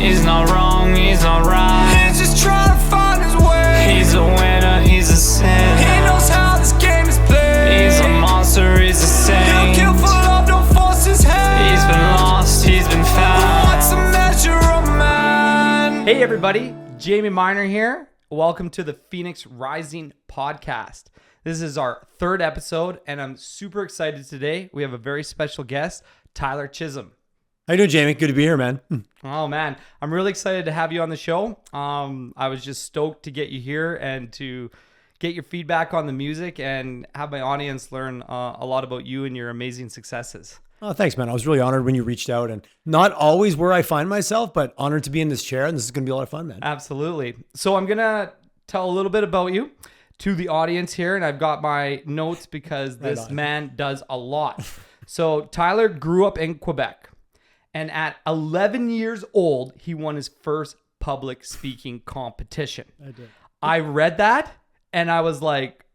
He's not wrong, he's not right. He's just trying to find his way. He's a winner, he's a sinner. He knows how this game is played. He's a monster, he's a saint. He'll kill for love, don't force his hand. He's been lost, he's been found. What's the measure of man? Hey everybody, Jayme Minor here. Welcome to the Phoenix Rising podcast. This is our third episode, and I'm super excited today. We have a very special guest, Tyler Chisholm. How you doing, Jayme? Good to be here, man. Oh man, I'm really excited to have you on the show. I was just stoked to get you here and to get your feedback on the music and have my audience learn a lot about you and your amazing successes. Oh, thanks, man. I was really honored when you reached out, and not always where I find myself, but honored to be in this chair, and this is going to be a lot of fun, man. Absolutely. So I'm going to tell a little bit about you to the audience here, and I've got my notes because this man does a lot. So Tyler grew up in Quebec, and at 11 years old, he won his first public speaking competition. I did. I read that, and I was like,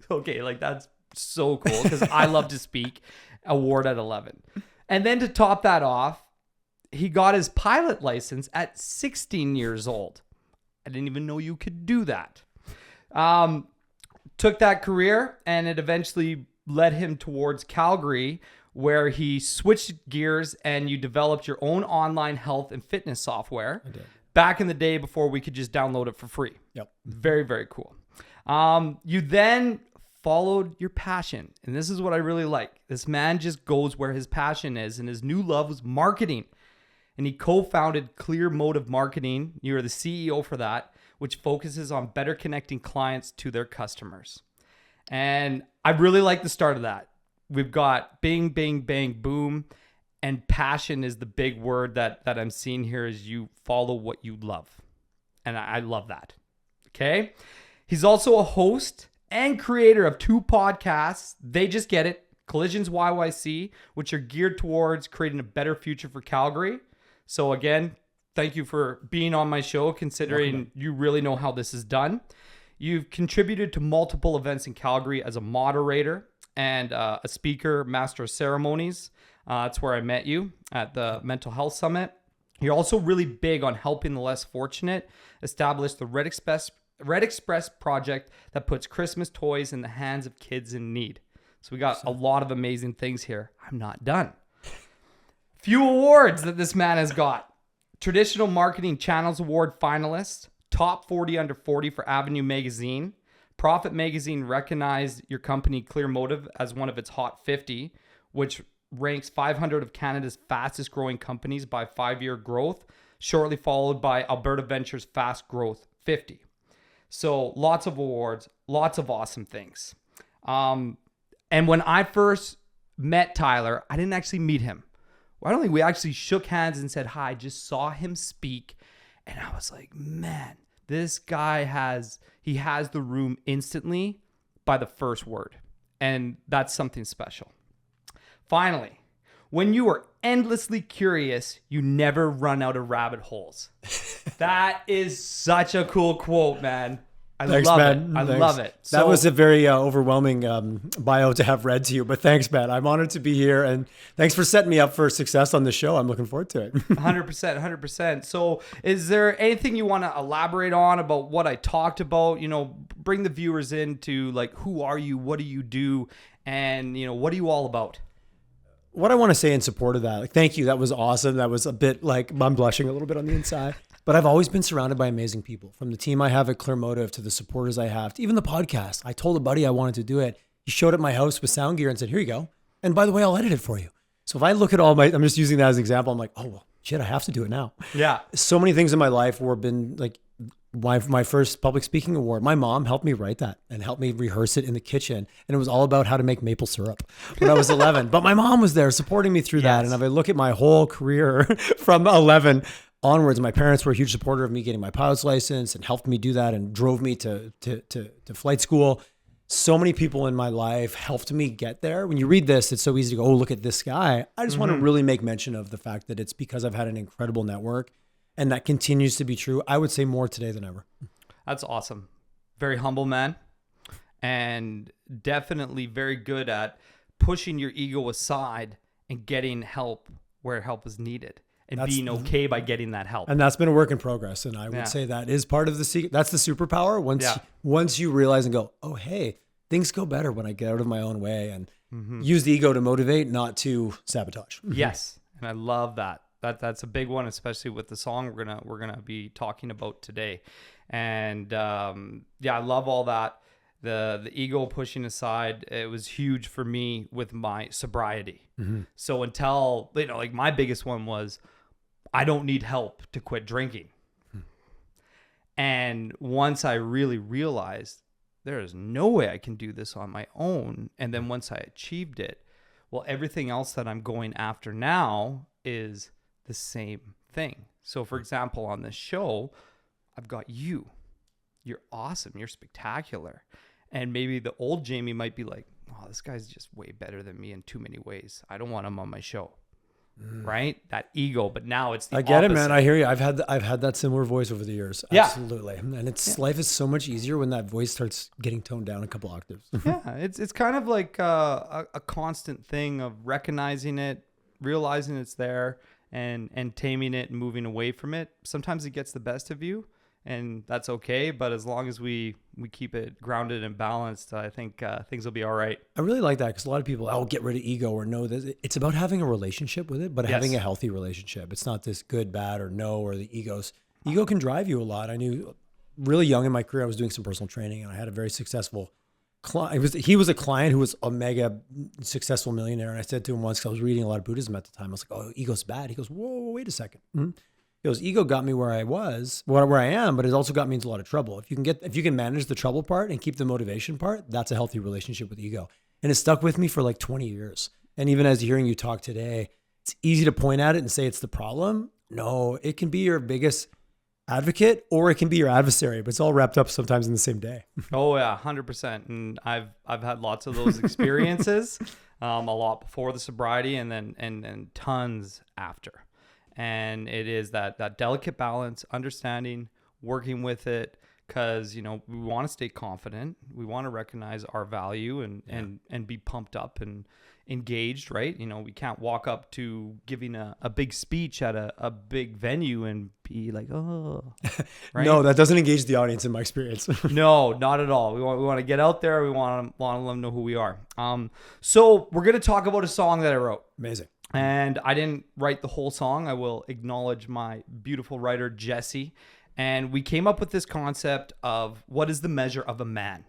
okay, like that's so cool because I love to speak. Award at 11. And then to top that off, he got his pilot license at 16 years old. I didn't even know you could do that. Took that career, and it eventually led him towards Calgary, where he switched gears and you developed your own online health and fitness software. I did. Back in the day before we could just download it for free. Yep. Very, very cool. You then followed your passion. And this is what I really like. This man just goes where his passion is, and his new love was marketing. And he co-founded Clear Motive Marketing. You're the CEO for that, which focuses on better connecting clients to their customers. And I really like the start of that. We've got bing, bang, bang, boom. And passion is the big word that I'm seeing here as you follow what you love. And I love that. Okay. He's also a host and creator of two podcasts. They Just Get It, Collisions YYC, which are geared towards creating a better future for Calgary. So again, thank you for being on my show, considering you really know how this is done. You've contributed to multiple events in Calgary as a moderator and a speaker, master of ceremonies. That's where I met you at the Mental Health Summit. You're also really big on helping the less fortunate, establish the Red Express project that puts Christmas toys in the hands of kids in need. So we got a lot of amazing things here. I'm not done. Few awards that this man has got. Traditional Marketing Channels Award finalist, top 40 under 40 for Avenue Magazine. Profit Magazine recognized your company Clear Motive as one of its Hot 50, which ranks 500 of Canada's fastest growing companies by 5-year growth, shortly followed by Alberta Ventures Fast Growth 50. So lots of awards, lots of awesome things. And when I first met Tyler, I didn't actually meet him. I don't think we actually shook hands and said hi. I just saw him speak, and I was like, man, this guy has the room instantly by the first word. And that's something special. Finally, when you are endlessly curious, you never run out of rabbit holes. That is such a cool quote, man. Thanks, man. I Thanks. love it. That was a very overwhelming bio to have read to you, but thanks, man. I'm honored to be here, and thanks for setting me up for success on the show. I'm looking forward to it. 100%. So is there anything you want to elaborate on about what I talked about? You know, bring the viewers into like, who are you? What do you do? And, you know, what are you all about? What I want to say in support of that, like, thank you. That was awesome. That was a bit like, I'm blushing a little bit on the inside. But I've always been surrounded by amazing people, from the team I have at Clear Motive to the supporters I have, to even the podcast. I told a buddy I wanted to do it. He showed up at my house with sound gear and said, here you go. And by the way, I'll edit it for you. So if I look at I'm just using that as an example. I'm like, oh, well, shit, I have to do it now. Yeah. So many things in my life were been like my first public speaking award. My mom helped me write that and helped me rehearse it in the kitchen. And it was all about how to make maple syrup when I was 11. But my mom was there supporting me through that. And if I look at my whole career from 11 onwards, my parents were a huge supporter of me getting my pilot's license and helped me do that and drove me to flight school. So many people in my life helped me get there. When you read this, it's so easy to go, oh, look at this guy. I just want to really make mention of the fact that it's because I've had an incredible network, and that continues to be true. I would say more today than ever. That's awesome. Very humble man, and definitely very good at pushing your ego aside and getting help where help is needed. and being okay by getting that help. And that's been a work in progress. And I would say that is part of the secret. That's the superpower. Once you realize and go, oh, hey, things go better when I get out of my own way and use the ego to motivate, not to sabotage. Yes. And I love that. That's a big one, especially with the song we're gonna be talking about today. And I love all that. The ego pushing aside, it was huge for me with my sobriety. So until, like my biggest one was, I don't need help to quit drinking. And once I really realized there is no way I can do this on my own, and then once I achieved it, well, everything else that I'm going after now is the same thing. So for example, on this show, I've got you. You're awesome. You're spectacular. And maybe the old Jayme might be like, oh, this guy's just way better than me in too many ways. I don't want him on my show. Right? That ego. But now it's the I get opposite. it, man. I hear you. I've had that similar voice over the years. Yeah. Absolutely. And life is so much easier when that voice starts getting toned down a couple octaves. Yeah. It's kind of like a constant thing of recognizing it, realizing it's there, and taming it and moving away from it. Sometimes it gets the best of you, and that's okay. But as long as we keep it grounded and balanced, I think things will be all right. I really like that, because a lot of people, get rid of ego or no. It's about having a relationship with it, but having a healthy relationship. It's not this good, bad, or no, or the egos. Ego can drive you a lot. I knew really young in my career, I was doing some personal training, and I had a very successful client. He was a client who was a mega successful millionaire. And I said to him once, 'cause I was reading a lot of Buddhism at the time, I was like, oh, ego's bad. He goes, whoa, wait a second. He goes, ego got me where I am, but it also got me into a lot of trouble. If you can manage the trouble part and keep the motivation part, that's a healthy relationship with ego. And it stuck with me for like 20 years. And even as hearing you talk today, it's easy to point at it and say it's the problem. No, it can be your biggest advocate, or it can be your adversary, but it's all wrapped up sometimes in the same day. Oh yeah, 100%. And I've had lots of those experiences, a lot before the sobriety, and then tons after. And it is that delicate balance, understanding, working with it, because we want to stay confident, we want to recognize our value and be pumped up and engaged, right? We can't walk up to giving a big speech at a big venue and be like, oh, right? No, that doesn't engage the audience in my experience. No, not at all. We want to get out there. We want to let them know who we are. So we're going to talk about a song that I wrote. Amazing. And I didn't write the whole song. I will acknowledge my beautiful writer, Jesse. And we came up with this concept of what is the measure of a man.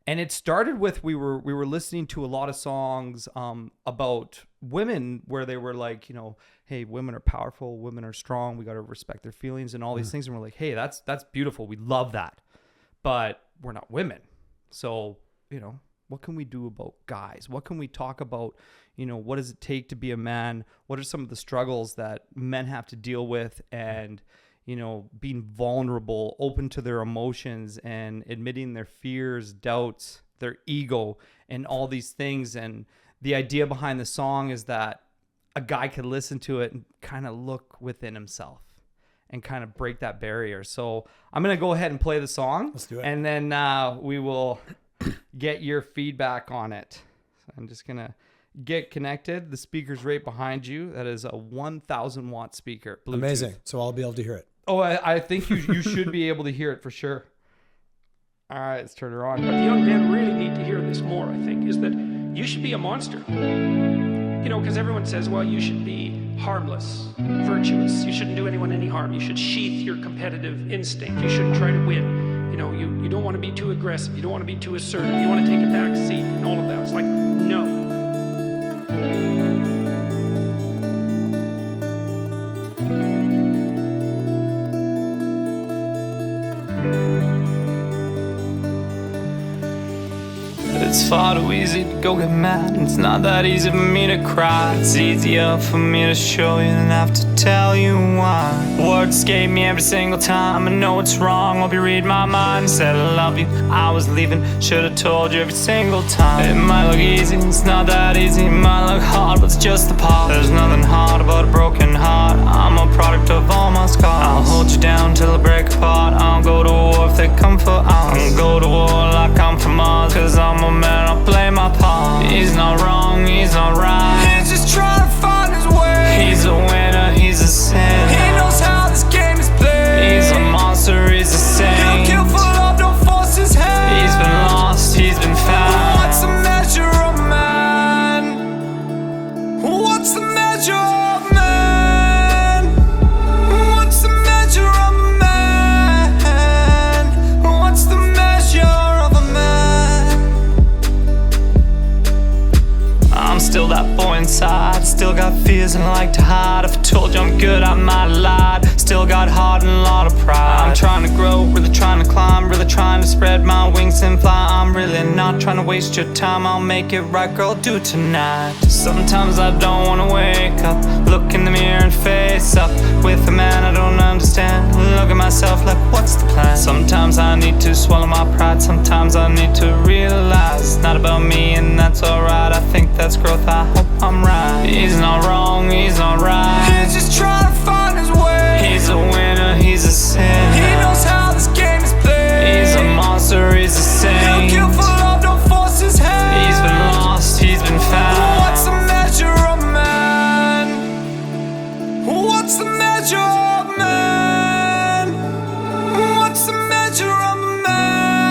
And it started with, we were listening to a lot of songs about women where they were like, hey, women are powerful, women are strong, we got to respect their feelings and all these things. And we're like, hey, that's beautiful. We love that. But we're not women. So, what can we do about guys? What can we talk about? What does it take to be a man? What are some of the struggles that men have to deal with? And being vulnerable, open to their emotions, and admitting their fears, doubts, their ego, and all these things. And the idea behind the song is that a guy could listen to it and kind of look within himself and kind of break that barrier. So I'm going to go ahead and play the song. Let's do it. And then we will get your feedback on it. So I'm just going to get connected. The speaker's right behind you. That is a 1,000 watt speaker. Bluetooth. Amazing. So I'll be able to hear it. Oh, I think you should be able to hear it for sure. All right, let's turn her on. But the young men really need to hear this more, I think, is that you should be a monster. Because everyone says, well, you should be harmless, virtuous. You shouldn't do anyone any harm. You should sheath your competitive instinct. You shouldn't try to win. You don't want to be too aggressive. You don't want to be too assertive. You want to take a back seat and all of that. It's like, no. It's far too easy to go get mad. It's not that easy for me to cry. It's easier for me to show you than have to tell you why. Words escape me every single time. I know it's wrong, hope you read my mind. Said I love you, I was leaving. Should've told you every single time. It might look easy, it's not that easy. It might look hard, but it's just a part. There's nothing hard about a broken heart. I'm a product of all my scars. I'll hold you down till I break apart. I'll go to war if they come for us. I'll go to war like I'm from Mars, 'cause I'm a man, I'll play my part. He's not wrong, he's not right. He's just trying to find his way. He's a winner, he's a sinner. still got heart and a lot of pride. I'm trying to grow, really trying to climb, really trying to spread my wings and fly. I'm really not trying to waste your time, I'll make it right, girl, do it tonight. Sometimes I don't wanna wake up, look in the mirror and face up with a man I don't understand. Look at myself like, what's the plan? Sometimes I need to swallow my pride, sometimes I need to realize it's not about me and that's alright. I think that's growth, I hope I'm right. He's not wrong, he's not right. He's just trying to find his way. He's a winner, he's a sinner. He knows how this game is played. He's a monster, he's a He'll saint. kill for love, don't force his hand. He's been lost, he's been found. What's the measure of man? What's the measure of man? What's the measure of a man?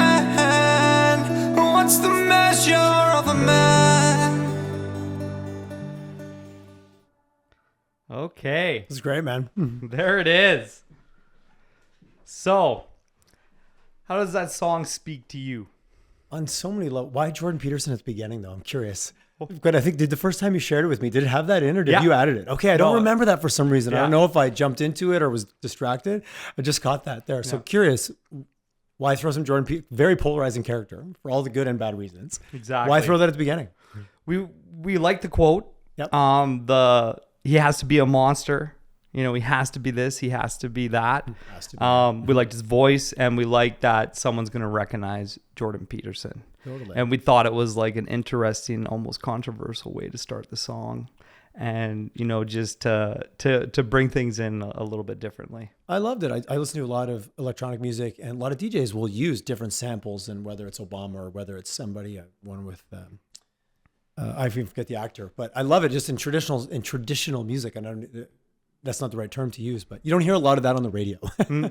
What's the measure of a man? Okay. This is great, man. There it is. So, how does that song speak to you? On so many levels. Why Jordan Peterson at the beginning, though? I'm curious. Good. I think did the first time you shared it with me, did it have that in or did Yeah. you added it? Okay, I don't No. remember that for some reason. I Yeah. don't know if I jumped into it or was distracted. I just caught that there. So curious, why throw some Jordan Peterson? Very polarizing character for all the good and bad reasons. Exactly. Why throw that at the beginning? We like the quote. Yep. He has to be a monster. You know, he has to be this, he has to be that. Has to be. We liked his voice, and we like that someone's going to recognize Jordan Peterson. Totally. And we thought it was like an interesting, almost controversial way to start the song, and you know, just to bring things in a little bit differently. I loved it. I listen to a lot of electronic music, and a lot of DJs will use different samples, and whether it's Obama or whether it's somebody, one with, I even forget the actor, but I love it just in traditional music. And that's not the right term to use, but you don't hear a lot of that on the radio.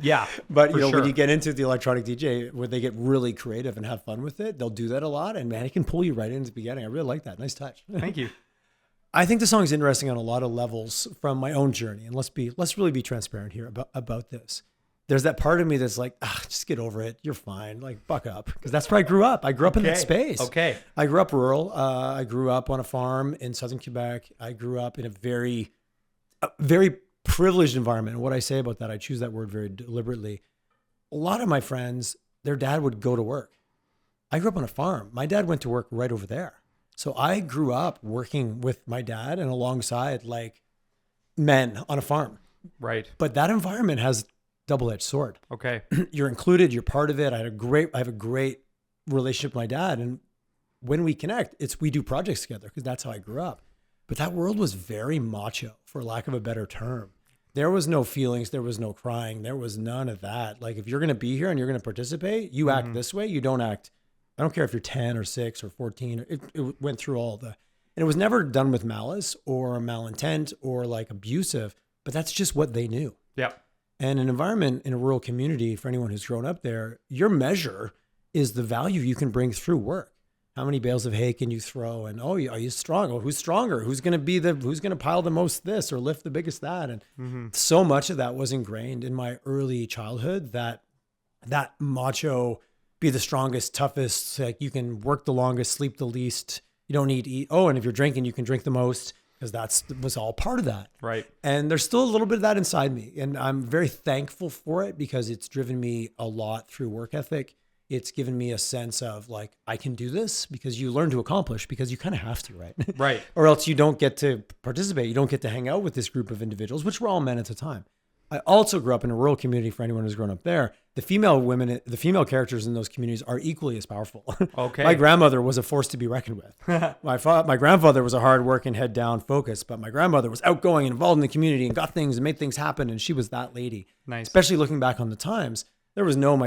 Yeah, But you for know, sure. when you get into the electronic DJ where they get really creative and have fun with it, they'll do that a lot. And man, it can pull you right into the beginning. I really like that. Nice touch. Thank you. I think the song is interesting on a lot of levels from my own journey. And let's really be transparent here about this. There's that part of me that's like, just get over it. You're fine. Like, buck up. Because that's where I grew up. I grew up in that space. Okay. I grew up rural. I grew up on a farm in southern Quebec. I grew up in a very privileged environment. And what I say about that, I choose that word very deliberately. A lot of my friends, their dad would go to work. I grew up on a farm. My dad went to work right over there. So I grew up working with my dad and alongside like men on a farm. Right. But that environment has double-edged sword. Okay. You're included, you're part of it. I have a great relationship with my dad. And when we connect, we do projects together because that's how I grew up. But that world was very macho, for lack of a better term. There was no feelings. There was no crying. There was none of that. Like if you're going to be here and you're going to participate, you act this way. You don't act. I don't care if you're 10 or 6 or 14. It went through all and it was never done with malice or malintent or like abusive, but that's just what they knew. Yep. And an environment in a rural community, for anyone who's grown up there, your measure is the value you can bring through work. How many bales of hay can you throw? And are you strong? Oh, who's stronger? Who's going to pile the most this or lift the biggest that? And so much of that was ingrained in my early childhood that macho, be the strongest, toughest, like you can work the longest, sleep the least. You don't need to eat. Oh, and if you're drinking, you can drink the most because was all part of that. Right. And there's still a little bit of that inside me. And I'm very thankful for it because it's driven me a lot through work ethic. It's given me a sense of like, I can do this because you learn to accomplish because you kind of have to, right? Right. Or else you don't get to participate. You don't get to hang out with this group of individuals, which were all men at the time. I also grew up in a rural community for anyone who's grown up there. The female characters in those communities are equally as powerful. Okay. My grandmother was a force to be reckoned with. My grandfather was a hard working, head down focus, but my grandmother was outgoing and involved in the community and got things and made things happen. And she was that lady. Nice. Especially looking back on the times. There was no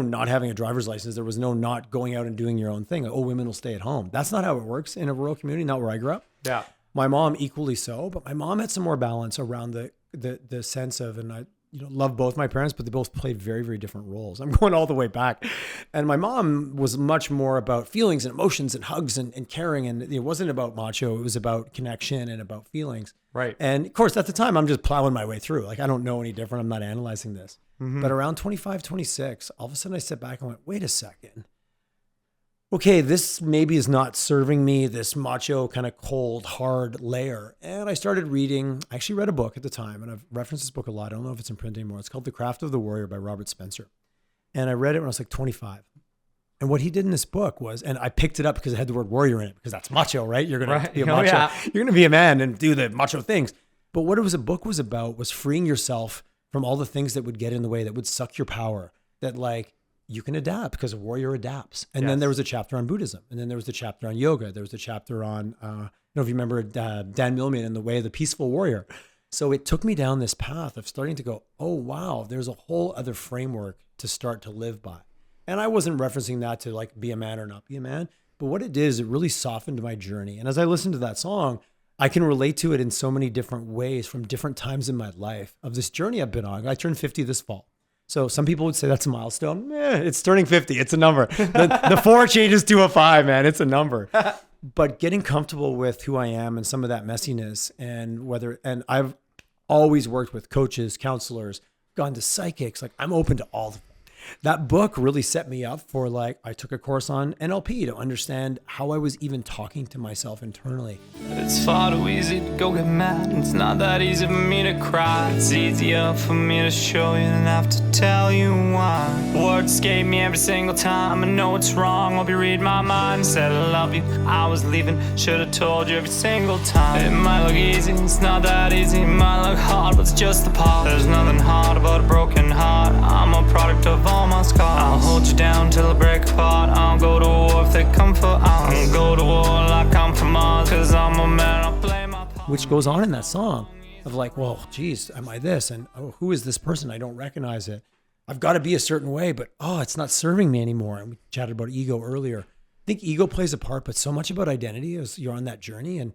not having a driver's license. There was no not going out and doing your own thing. Like, oh, women will stay at home. That's not how it works in a rural community, not where I grew up. Yeah. My mom equally so, but my mom had some more balance around the sense of, and I love both my parents, but they both played very, very different roles. I'm going all the way back. And my mom was much more about feelings and emotions and hugs and caring. And it wasn't about macho. It was about connection and about feelings. Right. And of course, at the time, I'm just plowing my way through. Like, I don't know any different. I'm not analyzing this. But around 25, 26, all of a sudden I stepped back and went, wait a second. okay, this maybe is not serving me, this macho kind of cold, hard layer. And I started reading, I actually read a book at the time, and I've referenced this book a lot. I don't know if it's in print anymore. It's called The Craft of the Warrior by Robert Spencer. And I read it when I was like 25. And what he did in this book was, and I picked it up because it had the word warrior in it, because that's macho, right? You're going to be a macho. Yeah. You're going to be a man and do the macho things. But what a book was about was freeing yourself from all the things that would get in the way, that would suck your power, that like, you can adapt because a warrior adapts. And then there was a chapter on Buddhism. And then there was a chapter on yoga. There was a chapter on, I don't know if you remember Dan Millman and the way of the peaceful warrior. So it took me down this path of starting to go, oh, wow, there's a whole other framework to start to live by. And I wasn't referencing that to like be a man or not be a man. But what it did is it really softened my journey. And as I listened to that song, I can relate to it in so many different ways from different times in my life of this journey I've been on. I turned 50 this fall. So some people would say that's a milestone. It's turning 50. It's a number. The 4 changes to a 5, man. It's a number. But getting comfortable with who I am and some of that messiness, and I've always worked with coaches, counselors, gone to psychics. Like I'm open to all of them. That book really set me up for like, I took a course on NLP to understand how I was even talking to myself internally. It's far too easy to go get mad. It's not that easy for me to cry. It's easier for me to show you than have to tell you why. Words escape me every single time. I know it's wrong. Hope you read my mind. Said I love you, I was leaving. Should have told you every single time. It might look easy, it's not that easy. It might look hard, but it's just the part. There's nothing hard about a broken heart. I'm a product of all my scars. I'll hold you down till I break apart. I'll go to war if they come for us. I'll go to war like I'm from Mars. Cause I'm a man, I'll play my part. Which goes on in that song of like, well, geez, am I this? And oh, who is this person? I don't recognize it. I've got to be a certain way, but oh, it's not serving me anymore. And we chatted about ego earlier. I think ego plays a part, but so much about identity as you're on that journey. And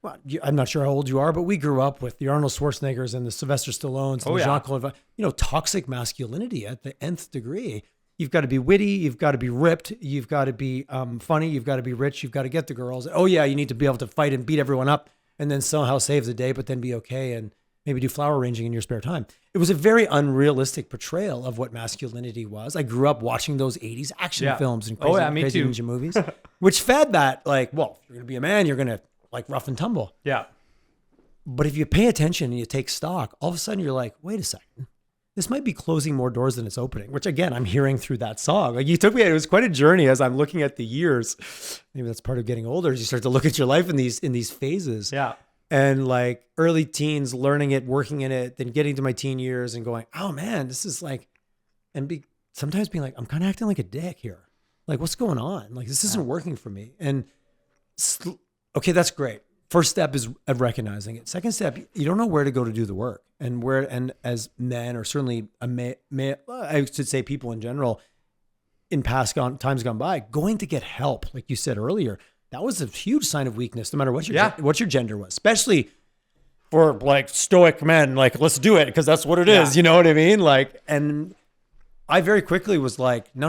well, I'm not sure how old you are, but we grew up with the Arnold Schwarzeneggers and the Sylvester Stallones and the Jean-Claude Van, toxic masculinity at the nth degree. You've got to be witty. You've got to be ripped. You've got to be funny. You've got to be rich. You've got to get the girls. Oh yeah, you need to be able to fight and beat everyone up and then somehow save the day, but then be okay and maybe do flower arranging in your spare time. It was a very unrealistic portrayal of what masculinity was. I grew up watching those 80s action films and crazy ninja movies, which fed that like, well, if you're going to be a man, you're going to like rough and tumble. Yeah. But if you pay attention and you take stock, all of a sudden you're like, wait a second, this might be closing more doors than it's opening, which again, I'm hearing through that song. Like you took me, it was quite a journey as I'm looking at the years. Maybe that's part of getting older as you start to look at your life in these phases. Yeah. And like early teens, learning it, working in it, then getting to my teen years and going, oh man, this is like, and sometimes being like, I'm kind of acting like a dick here. Like what's going on? Like this isn't working for me. And okay, that's great. First step is of recognizing it. Second step, you don't know where to go to do the work, and as men, or certainly I should say people in general, in times gone by, going to get help, like you said earlier, that was a huge sign of weakness, no matter what your gender was, especially for like stoic men. Like let's do it because that's what it is. You know what I mean? Like, and I very quickly was like, no,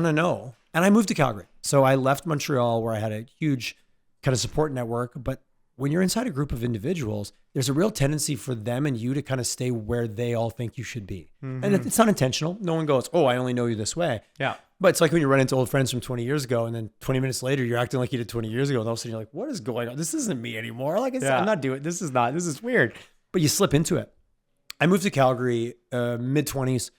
and I moved to Calgary. So I left Montreal where I had a huge kind of support network. But when you're inside a group of individuals, there's a real tendency for them and you to kind of stay where they all think you should be. Mm-hmm. And it's not intentional. No one goes, oh, I only know you this way. Yeah. But it's like when you run into old friends from 20 years ago and then 20 minutes later, you're acting like you did 20 years ago. And all of a sudden you're like, what is going on? This isn't me anymore. Like I'm not doing, this is weird. But you slip into it. I moved to Calgary, mid-20s,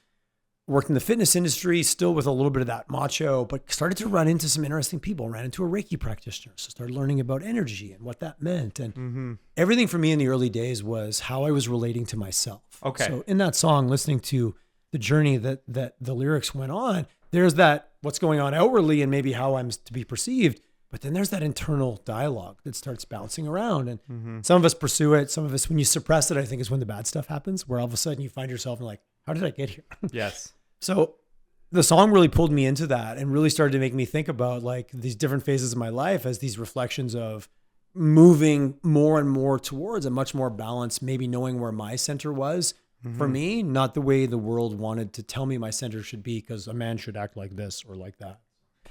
worked in the fitness industry, still with a little bit of that macho, but started to run into some interesting people. Ran into a Reiki practitioner. So started learning about energy and what that meant. And everything for me in the early days was how I was relating to myself. Okay. So in that song, listening to the journey that the lyrics went on, there's that what's going on outwardly and maybe how I'm to be perceived. But then there's that internal dialogue that starts bouncing around. And some of us pursue it. Some of us, when you suppress it, I think is when the bad stuff happens, where all of a sudden you find yourself in like, how did I get here? Yes. So the song really pulled me into that and really started to make me think about like these different phases of my life as these reflections of moving more and more towards a much more balanced, maybe knowing where my center was for me, not the way the world wanted to tell me my center should be, because a man should act like this or like that.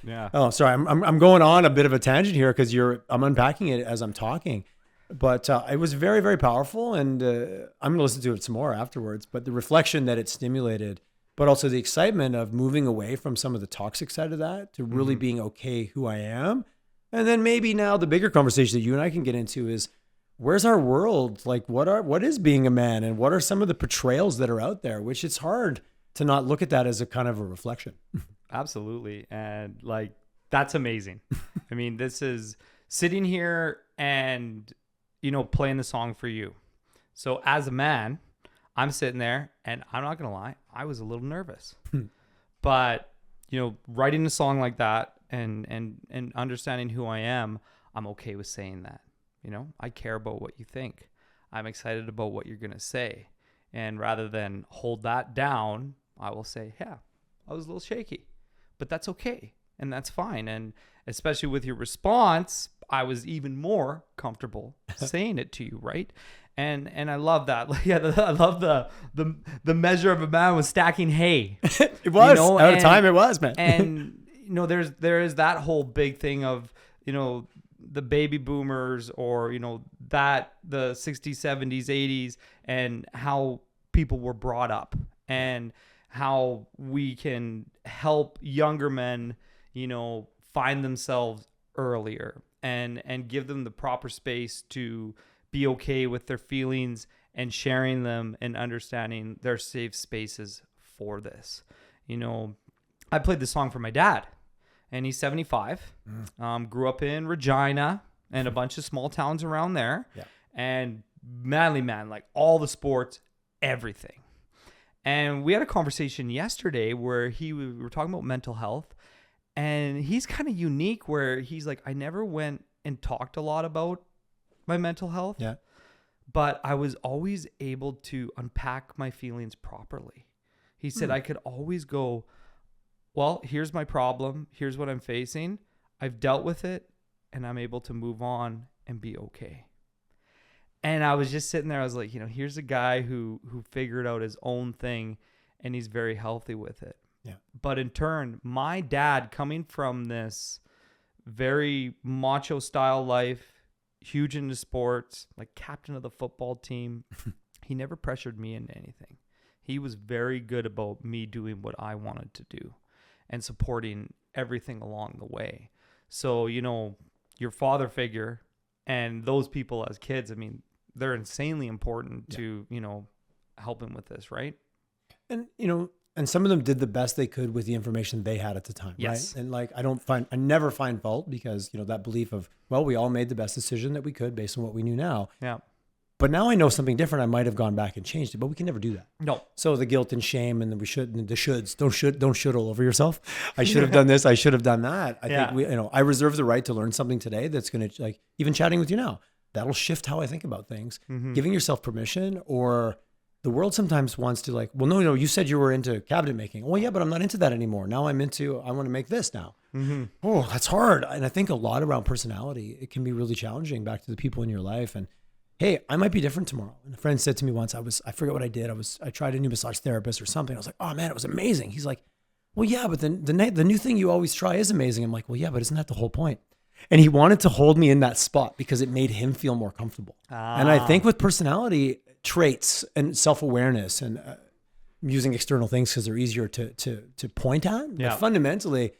Yeah. Oh, sorry. I'm going on a bit of a tangent here because I'm unpacking it as I'm talking, but it was very, very powerful, and I'm going to listen to it some more afterwards. But the reflection that it stimulated, but also the excitement of moving away from some of the toxic side of that to really being okay who I am. And then maybe now the bigger conversation that you and I can get into is, where's our world? Like, what is being a man, and what are some of the portrayals that are out there, which it's hard to not look at that as a kind of a reflection. Absolutely. And like, that's amazing. I mean, this is sitting here and, you know, playing the song for you. So as a man, I'm sitting there and I'm not going to lie, I was a little nervous. But, you know, writing a song like that and understanding who I am, I'm okay with saying that. You know, I care about what you think. I'm excited about what you're going to say. And rather than hold that down, I will say, yeah, I was a little shaky, but that's okay. And that's fine. And especially with your response, I was even more comfortable saying it to you. Right. And I love that. Yeah, I love the measure of a man was stacking hay. It was, you know? Out of time it was, man. And you know, there is that whole big thing of, you know, the baby boomers, or, you know, that the 60s, 70s, 80s, and how people were brought up, and how we can help younger men, you know, find themselves earlier and give them the proper space to be okay with their feelings and sharing them and understanding their safe spaces for this. You know, I played this song for my dad, and he's 75. Grew up in Regina and a bunch of small towns around there. Yeah. And manly man, like all the sports, everything. And we had a conversation yesterday where we were talking about mental health, and he's kind of unique where he's like, I never went and talked a lot about my mental health. Yeah. But I was always able to unpack my feelings properly. He said I could always go, well, here's my problem. Here's what I'm facing. I've dealt with it, and I'm able to move on and be okay. And I was just sitting there. I was like, you know, here's a guy who figured out his own thing, and he's very healthy with it. Yeah. But in turn, my dad, coming from this very macho style life, huge into sports, like captain of the football team, he never pressured me into anything. He was very good about me doing what I wanted to do and supporting everything along the way. So, you know, your father figure and those people as kids, I mean, they're insanely important to, you know, helping with this, right? And, you know, and some of them did the best they could with the information they had at the time, right? And like, I never find fault, because, you know, that belief of, well, we all made the best decision that we could based on what we knew now. Yeah. But now I know something different. I might have gone back and changed it, but we can never do that. No. So the guilt and shame and the shoulds, don't should all over yourself. I should have done this. I should have done that. I think I reserve the right to learn something today that's going to, like, even chatting with you now, that'll shift how I think about things. Giving yourself permission, or the world sometimes wants to, like, well, no, you said you were into cabinet making. Well, yeah, but I'm not into that anymore. Now I want to make this now. Oh, that's hard. And I think a lot around personality, it can be really challenging back to the people in your life. And hey, I might be different tomorrow. And a friend said to me once, I forget what I did. I tried a new massage therapist or something. I was like, oh man, it was amazing. He's like, well, yeah, but then the new thing you always try is amazing. I'm like, well, yeah, but isn't that the whole point? And he wanted to hold me in that spot because it made him feel more comfortable. And I think with personality traits and self-awareness and using external things because they're easier to point at, but fundamentally,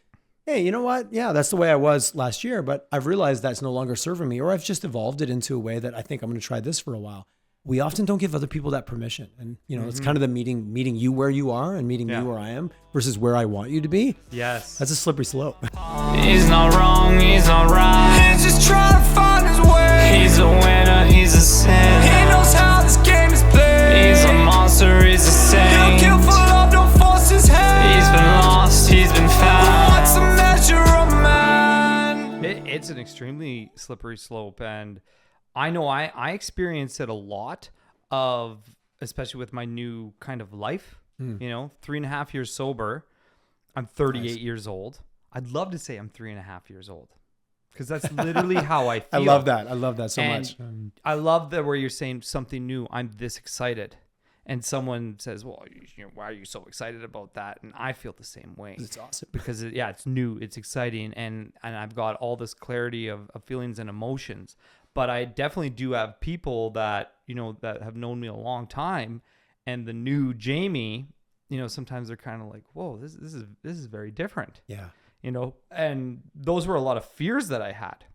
hey, you know what? Yeah, that's the way I was last year, but I've realized that's no longer serving me, or I've just evolved it into a way that I think I'm going to try this for a while. We often don't give other people that permission. And, you know, it's kind of the meeting you where you are and meeting you where I am versus where I want you to be. Yes. That's a slippery slope. He's not wrong, he's not right. He's just trying to find his way. He's a winner, he's a sinner. He knows how this game is played. He's a monster, he's a saint. He'll kill for love, don't force his hand. He's been lost, he's been found. What's the measure of man? It's an extremely slippery slope, and I know I experience it a lot of, especially with my new kind of life, you know, 3.5 years sober. I'm 38 years old. I'd love to say I'm 3.5 years old, because that's literally how I feel. I love that so much. I love that where you're saying something new. I'm this excited. And someone says, well, you know, why are you so excited about that? And I feel the same way. It's awesome. Because it's new, it's exciting. And I've got all this clarity of feelings and emotions. But I definitely do have people that, you know, that have known me a long time. And the new Jayme sometimes they're kind of like, whoa, this is very different. Yeah. And those were a lot of fears that I had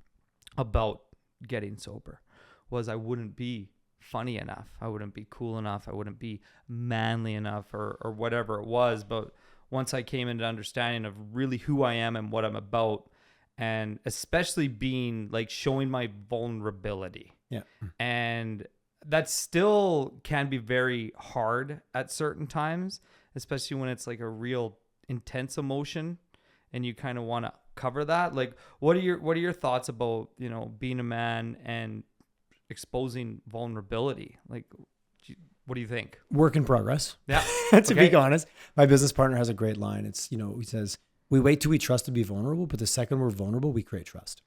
about getting sober, was I wouldn't be funny enough. I wouldn't be cool enough. I wouldn't be manly enough or whatever it was. But once I came into understanding of really who I am and what I'm about, and especially being like showing my vulnerability. Yeah. And that still can be very hard at certain times, especially when it's like a real intense emotion and you kind of want to cover that. Like, what are your thoughts about, being a man and exposing vulnerability? Like, what do you think? Work in progress. Yeah. To be honest, my business partner has a great line. It's, he says, we wait till we trust to be vulnerable, but the second we're vulnerable, we create trust.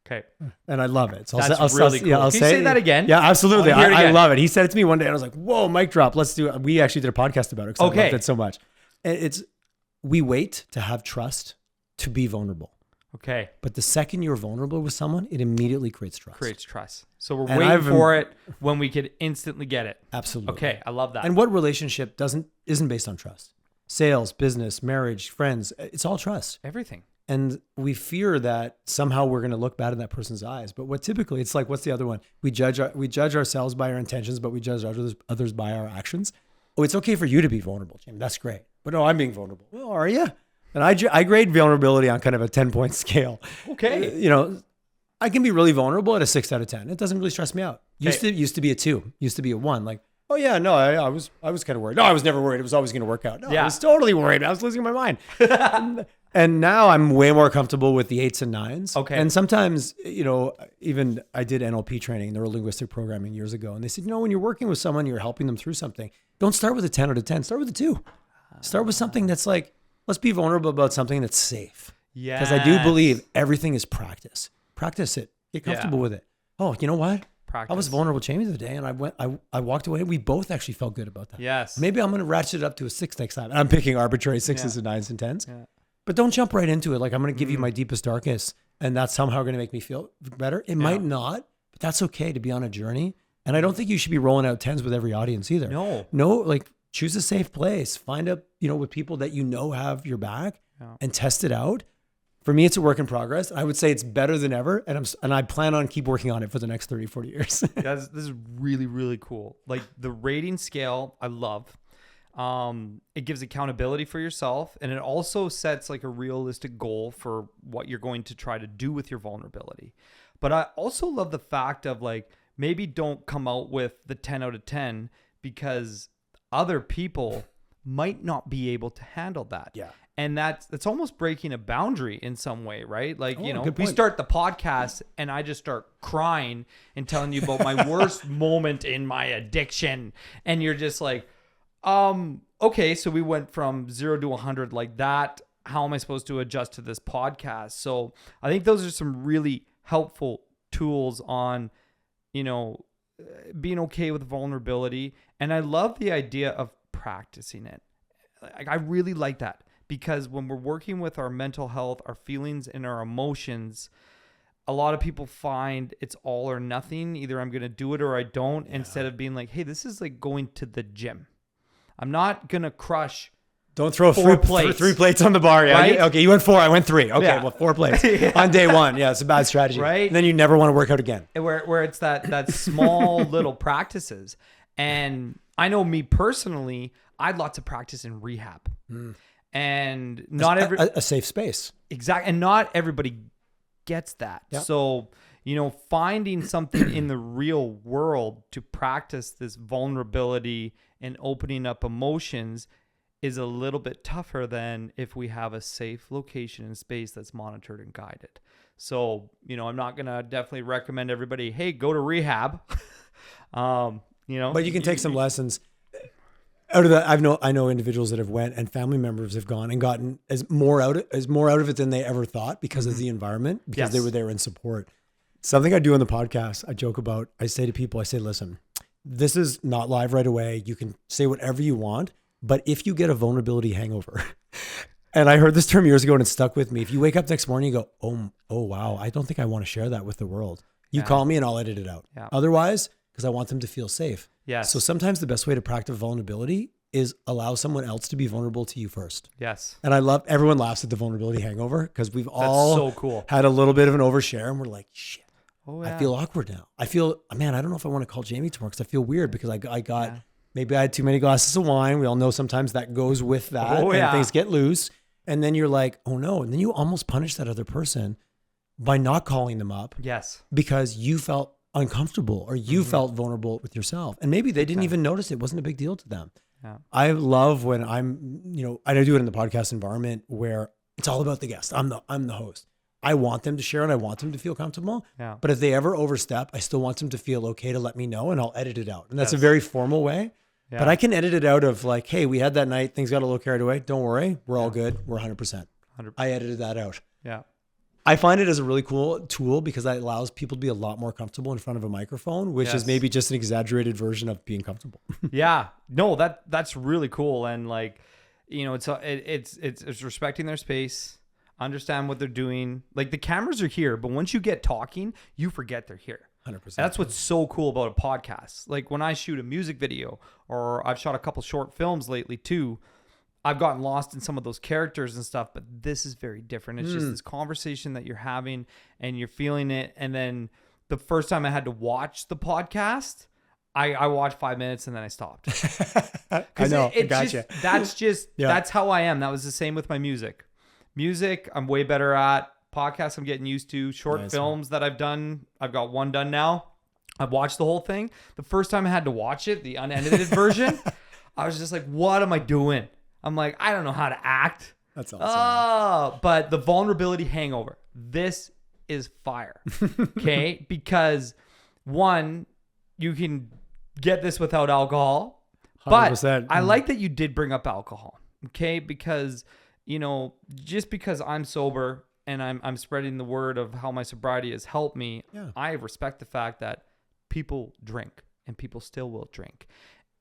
Okay. And I love it. So That's really cool. Yeah, I'll Can you say that again? Yeah, absolutely. I wanna hear it I again. love it. He said it to me one day and I was like, whoa, mic drop. Let's do it. We actually did a podcast about it because I loved it so much. And we wait to have trust to be vulnerable. Okay. But the second you're vulnerable with someone, it immediately creates trust. So we're And waiting for it when we could instantly get it. Absolutely. Okay. I love that. And what relationship isn't based on trust? Sales, business, marriage, friends, it's all trust. Everything. And we fear that somehow we're going to look bad in that person's eyes. But what typically, it's like, what's the other one? We judge ourselves by our intentions, but we judge others by our actions. Oh, it's okay for you to be vulnerable, Jayme. That's great. But no, I'm being vulnerable. Well, are you? And I grade vulnerability on kind of a 10-point scale. Okay. I can be really vulnerable at a 6 out of 10. It doesn't really stress me out. Used to be a 2. Used to be a 1. Like, oh yeah, no, I was kind of worried. No, I was never worried. It was always going to work out. No, I was totally worried. I was losing my mind. And now I'm way more comfortable with the 8s and 9s. Okay. And sometimes, even I did NLP training, neuro-linguistic programming years ago. And they said, when you're working with someone, you're helping them through something. Don't start with a 10 out of 10. Start with a 2. Start with something that's like, let's be vulnerable about something that's safe. Yeah. Because I do believe everything is practice. Practice it. Get comfortable with it. Oh, you know what? Practice. I was vulnerable with Jayme the other day and I walked away and we both actually felt good about that. Yes. Maybe I'm going to ratchet it up to a 6 next time. I'm picking arbitrary 6s and 9s and 10s. Yeah. But don't jump right into it. Like, I'm going to give you my deepest, darkest, and that's somehow going to make me feel better. It might not, but that's okay to be on a journey. And I don't think you should be rolling out 10s with every audience either. No, like, choose a safe place. Find with people that have your back and test it out. For me, it's a work in progress. I would say it's better than ever. And I plan on keep working on it for the next 30, 40 years. Guys, this is really, really cool. Like, the rating scale, I love. It gives accountability for yourself, and it also sets like a realistic goal for what you're going to try to do with your vulnerability. But I also love the fact of like, maybe don't come out with the 10 out of 10 because other people might not be able to handle that. Yeah. And that's almost breaking a boundary in some way, right? Like, we start the podcast and I just start crying and telling you about my worst moment in my addiction. And you're just like, okay, so we went from 0 to 100 like that. How am I supposed to adjust to this podcast? So I think those are some really helpful tools on, being okay with vulnerability. And I love the idea of practicing it. I really like that, because when we're working with our mental health, our feelings and our emotions, a lot of people find it's all or nothing. Either I'm going to do it or I don't, instead of being like, hey, this is like going to the gym. I'm not going to crush. Don't throw three plates on the bar. Yeah. Right? Okay. You went 4. I went 3. Okay. Well, 4 plates on day 1. Yeah. It's a bad strategy. Right. And then you never want to work out again. Where it's that small little practices. And I know me personally, I had lots of practice in rehab. And not a safe space. Exactly. And not everybody gets that. Yep. So, finding something in the real world to practice this vulnerability and opening up emotions is a little bit tougher than if we have a safe location and space that's monitored and guided. So, I'm not going to definitely recommend everybody, hey, go to rehab. But you can take some lessons out of that. I know individuals that have went, and family members have gone and gotten as more out of it than they ever thought because of the environment, because they were there in support. Something I do on the podcast, I joke about, I say to people, listen, this is not live right away. You can say whatever you want, but if you get a vulnerability hangover, and I heard this term years ago and it stuck with me. If you wake up next morning, you go, oh wow, I don't think I want to share that with the world. You call me and I'll edit it out. Yeah. Otherwise, because I want them to feel safe. Yes. So sometimes the best way to practice vulnerability is allow someone else to be vulnerable to you first. Yes. And I love, everyone laughs at the vulnerability hangover because we've all so cool. had a little bit of an overshare and we're like, shit, Oh, I feel awkward now. I feel, man, I don't know if I want to call Jayme tomorrow because I feel weird because I got, maybe I had too many glasses of wine. We all know sometimes that goes with that and things get loose. And then you're like, oh no. And then you almost punish that other person by not calling them up. Yes. Because you felt uncomfortable or you felt vulnerable with yourself. And maybe they didn't even notice it wasn't a big deal to them. Yeah. I love when I'm, I do it in the podcast environment where it's all about the guest. I'm the host. I want them to share and I want them to feel comfortable. Yeah. But if they ever overstep, I still want them to feel okay to let me know and I'll edit it out. And that's a very formal way. Yeah. But I can edit it out of like, hey, we had that night, things got a little carried away. Don't worry. We're all good. We're 100%. I edited that out. Yeah. I find it as a really cool tool because that allows people to be a lot more comfortable in front of a microphone, which is maybe just an exaggerated version of being comfortable. Yeah, no, that's really cool. And like, it's respecting their space, understand what they're doing. Like the cameras are here, but once you get talking, you forget they're here. 100%. That's what's so cool about a podcast. Like when I shoot a music video or I've shot a couple short films lately too, I've gotten lost in some of those characters and stuff, but this is very different. It's just this conversation that you're having and you're feeling it. And then the first time I had to watch the podcast, I watched 5 minutes and then I stopped. I know. I gotcha. That's how I am. That was the same with my music. Music, I'm way better at. Podcasts, I'm getting used to. Short films that I've done, I've got one done now. I've watched the whole thing. The first time I had to watch it, the unedited version, I was just like, what am I doing? I'm like, I don't know how to act. That's awesome. But the vulnerability hangover, this is fire. Okay? Because one, you can get this without alcohol. 100%. But I like that you did bring up alcohol. Okay? Because, just because I'm sober and I'm spreading the word of how my sobriety has helped me, I respect the fact that people drink and people still will drink.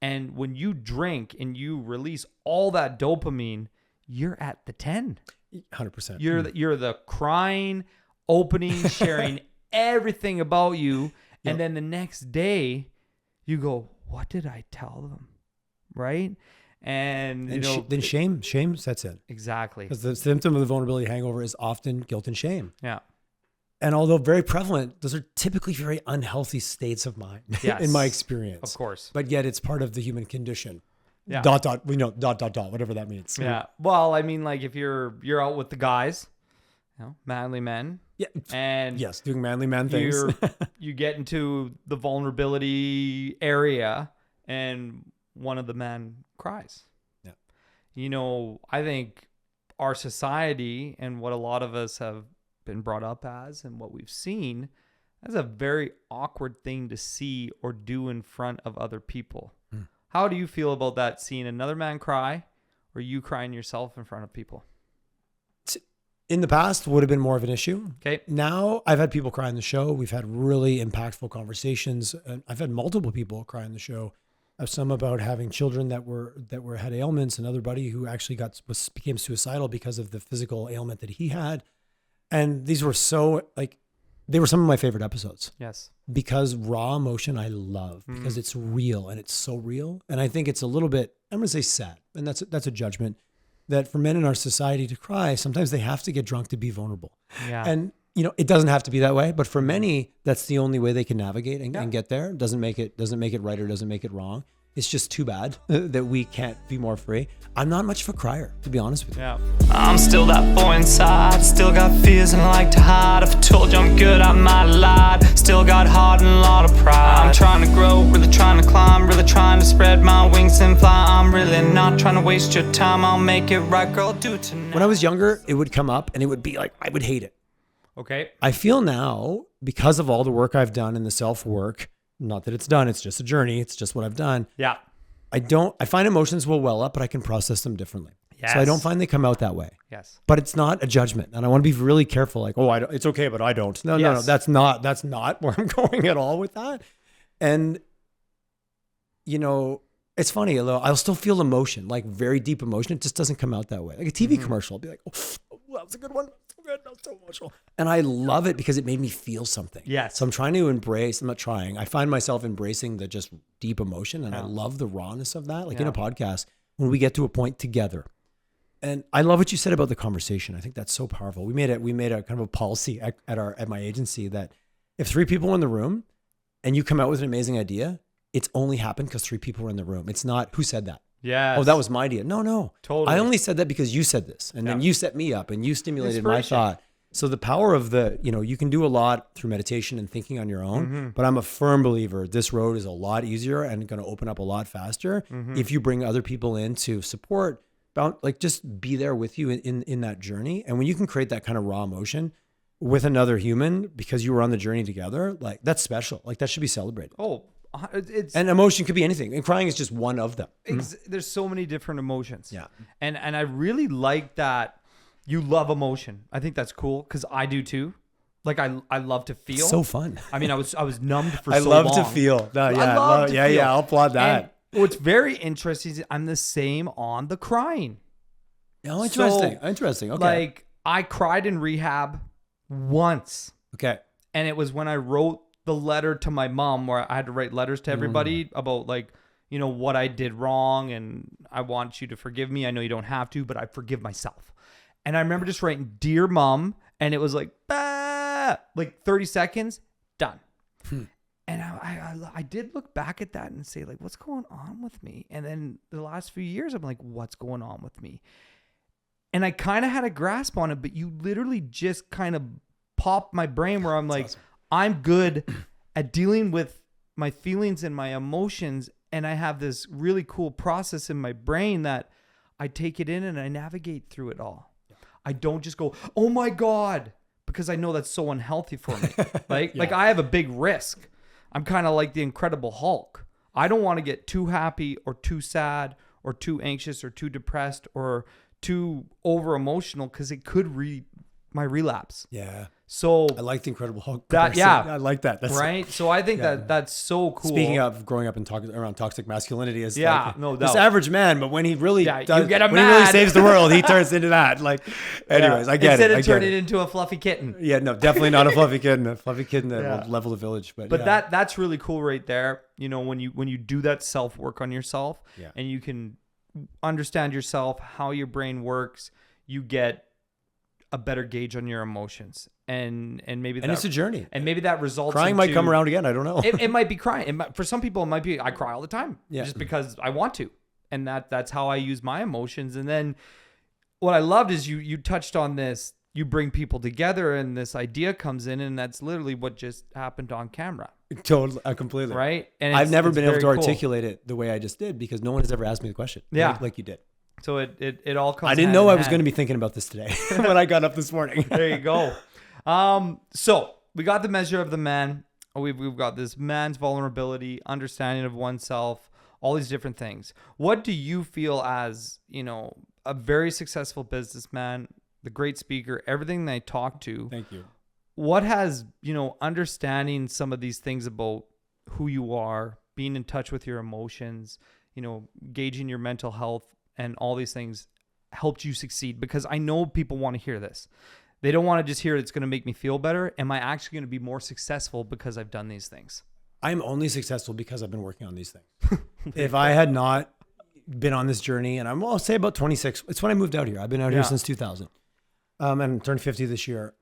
And when you drink and you release all that dopamine, you're at the 10. 100%. You're the crying, opening, sharing everything about you. And then the next day you go, what did I tell them? Right? And then shame sets in. Exactly. Because the symptom of the vulnerability hangover is often guilt and shame. Yeah. And although very prevalent, those are typically very unhealthy states of mind in my experience. Of course. But yet it's part of the human condition. Yeah. Whatever that means. Yeah. Well, I mean, like if you're out with the guys, manly men. Yeah. And yes, doing manly man things. You get into the vulnerability area and one of the men cries. Yeah. I think our society and what a lot of us have been brought up as and what we've seen, that's a very awkward thing to see or do in front of other people. How do you feel about that, seeing another man cry or you crying yourself in front of people? In the past would have been more of an issue. Okay. Now I've had people cry in the show. We've had really impactful conversations. I've had multiple people cry in the show. Some about having children that had ailments, another buddy who actually became suicidal because of the physical ailment that he had. And these were they were some of my favorite episodes. Yes. Because raw emotion I love because it's real and it's so real. And I think it's a little bit, I'm going to say sad, and that's a judgment, that for men in our society to cry, sometimes they have to get drunk to be vulnerable. Yeah. And it doesn't have to be that way, but for many, that's the only way they can navigate and get there. Doesn't make it right or doesn't make it wrong. It's just too bad that we can't be more free. I'm not much of a crier, to be honest with you. Yeah. I'm still that boy inside, still got fears and I like to hide. If I told you I'm good, I might have lied. Still got heart and a lot of pride. I'm trying to grow, really trying to climb, really trying to spread my wings and fly. I'm really not trying to waste your time. I'll make it right, girl, do it tonight. When I was younger, it would come up and it would be like, I would hate it. Okay. I feel now, because of all the work I've done in the self-work, not that it's done, it's just a journey, it's just what I've done. Yeah. I find emotions will well up, but I can process them differently. Yes. So I don't find they come out that way. Yes. But it's not a judgment. And I want to be really careful. Like, it's okay, but I don't. No. That's not where I'm going at all with that. And, it's funny, although I'll still feel emotion, like very deep emotion. It just doesn't come out that way. Like a TV commercial, I'll be like, oh, that was a good one. So good. That was so emotional. And I love it because it made me feel something. Yes. So I'm trying to embrace, I'm not trying. I find myself embracing the just deep emotion and I love the rawness of that. Like in a podcast, when we get to a point together. And I love what you said about the conversation. I think that's so powerful. We made a kind of a policy at my agency that if 3 people were in the room and you come out with an amazing idea, it's only happened because 3 people were in the room. It's not who said that. Yeah. Oh, that was my idea. No. Totally. I only said that because you said this, and then you set me up and you stimulated my Inspiration. thought. So the power of you can do a lot through meditation and thinking on your own, but I'm a firm believer this road is a lot easier and going to open up a lot faster if you bring other people in to support, like just be there with you in that journey. And when you can create that kind of raw emotion with another human because you were on the journey together, like that's special. Like that should be celebrated. Oh, it's And emotion could be anything, and crying is just one of them. there's so many different emotions. Yeah. And I really like that you love emotion. I think that's cool because I do too. Like I love to feel. So fun. I mean, I was numbed for I so love long. to feel. No, I yeah, love to feel. I'll applaud that. And what's very interesting is I'm the same on the crying. Oh, interesting. So, Interesting. Okay. Like I cried in rehab once. Okay. And it was when I wrote the letter to my mom where I had to write letters to everybody about like, what I did wrong. And I want you to forgive me. I know you don't have to, but I forgive myself. And I remember just writing, "Dear Mom," and it was like, bah! Like 30 seconds, done. And I did look back at that and say, like, what's going on with me? And then the last few years, I'm like, what's going on with me? And I kind of had a grasp on it, but you literally just kind of popped my brain where I'm like, awesome. I'm good at dealing with my feelings and my emotions. And I have this really cool process in my brain that I take it in and I navigate through it all. I don't just go, oh my God, because I know that's so unhealthy for me. Like I have a big risk. I'm kind of like the Incredible Hulk. I don't want to get too happy or too sad or too anxious or too depressed or too over emotional because it could my relapse. Yeah. So I like the Incredible Hulk. that, comparison. yeah, I like that. That's right. So I think that's so cool. Speaking of growing up around toxic masculinity, is Yeah, like, no this doubt. average man, but when he really Yeah, you does, get him when he really mad. saves the world, he turns into that. Like, anyways, I get Instead it. of I get turning it. it into a fluffy kitten. Yeah, no, definitely not a fluffy kid. A fluffy kid that Yeah. will level the village. But But that's really cool right there. When you do that self work on yourself, Yeah. and you can understand yourself, how your brain works, you get a better gauge on your emotions, and maybe and it's a journey. and maybe that results. Crying might into- come around again. I don't know. It might be crying. For some people, it might be I cry all the time, Yeah. just because I want to, and that's how I use my emotions. And then what I loved is you touched on this. You bring people together, and this idea comes in, and that's literally what just happened on camera, Totally, completely. right? And I've never it's been able very to cool. articulate it the way I just did because no one has ever asked me the question. Yeah. like you did. So it all comes. I didn't hand know in I was hand. going to be thinking about this today when I got up this morning. There you go. So we got the measure of the man. We've got this man's vulnerability, understanding of oneself, all these different things. What do you feel as, a very successful businessman, the great speaker, everything that I talk to? Thank you. What has, understanding some of these things about who you are, being in touch with your emotions, gauging your mental health and all these things helped you succeed? Because I know people want to hear this. They don't want to just hear it's going to make me feel better. Am I actually going to be more successful because I've done these things? I'm only successful because I've been working on these things. If I had not been on this journey, and I'll say about 26, it's when I moved out here. I've been out here since 2000 and turned 50 this year.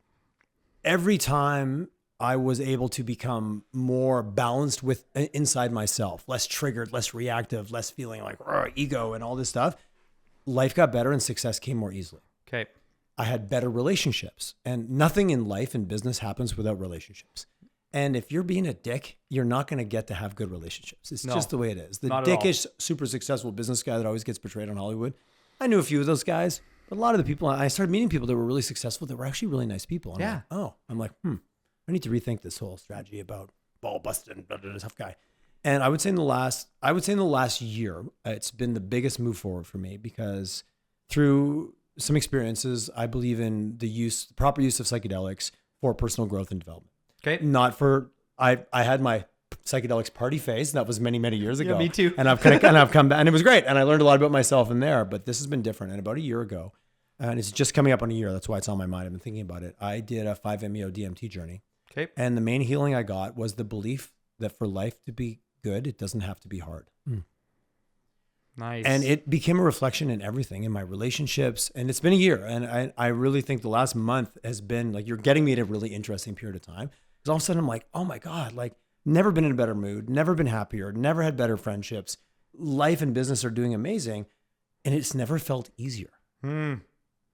Every time I was able to become more balanced with inside myself, less triggered, less reactive, less feeling like ego and all this stuff, life got better and success came more easily. Okay. I had better relationships, and nothing in life and business happens without relationships. And if you're being a dick, you're not going to get to have good relationships. It's just the way it is. The not at all. dickish, super successful business guy that always gets portrayed on Hollywood. I knew a few of those guys, but a lot of the people, I started meeting people that were really successful that were actually really nice people. I'm like, I need to rethink this whole strategy about ball busting, tough guy. And I would say in the last year, it's been the biggest move forward for me because through some experiences, I believe in the proper use of psychedelics for personal growth and development. Okay. Not for, I had my psychedelics party phase. That was many, many years ago. me too. And I've come back and it was great. And I learned a lot about myself in there, but this has been different. And about a year ago, and it's just coming up on a year. That's why it's on my mind. I've been thinking about it. I did a 5-MeO DMT journey. Okay. And the main healing I got was the belief that for life to be good, it doesn't have to be hard. Nice. And it became a reflection in everything, in my relationships. And it's been a year. And I really think the last month has been like, you're getting me at a really interesting period of time. Because all of a sudden I'm like, oh my God, like never been in a better mood, never been happier, never had better friendships. Life and business are doing amazing. And it's never felt easier.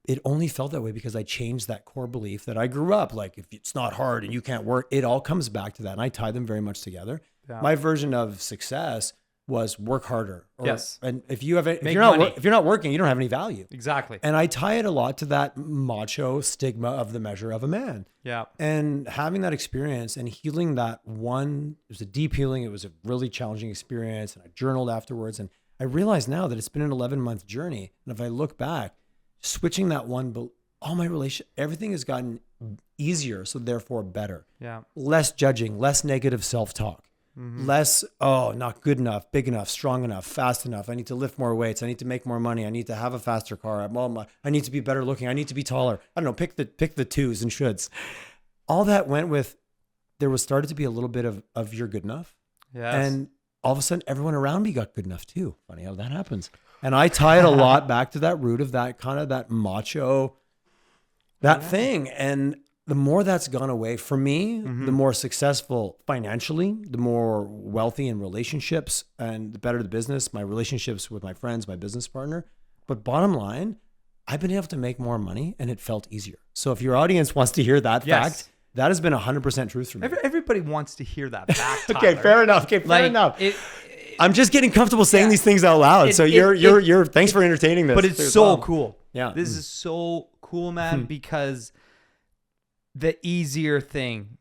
It only felt that way because I changed that core belief that I grew up. Like if it's not hard and you can't work, it all comes back to that. And I tie them very much together. Yeah. My version of success was work harder. Yes. And if you're Make not money. if you're not working, you don't have any value. Exactly. And I tie it a lot to that macho stigma of the measure of a man. Yeah. And having that experience and healing that one, it was a deep healing. It was a really challenging experience. And I journaled afterwards. And I realize now that it's been an 11-month journey. And if I look back, switching that one, but all my everything has gotten easier. So therefore better. Yeah. Less judging, less negative self-talk. Less, oh, not good enough, big enough, strong enough, fast enough. I need to lift more weights. I need to make more money. I need to have a faster car. I need to be better looking. I need to be taller. I don't know, pick the twos and shoulds. All that went with, there was started to be a little bit of you're good enough. Yes. And all of a sudden everyone around me got good enough too. Funny how that happens. And I tie it a lot back to that root of that kind of that macho, that thing. And the more that's gone away for me, the more successful financially, the more wealthy in relationships, and the better the business, my relationships with my friends, my business partner. But bottom line, I've been able to make more money and it felt easier. So if your audience wants to hear that fact, that has been 100% truth for me. Everybody wants to hear that fact. Okay, Tyler. fair enough. Okay, fair enough. I'm just getting comfortable saying these things out loud. So you're thanks for entertaining this. But it's so cool. Yeah. This is so cool, man, because the easier thing,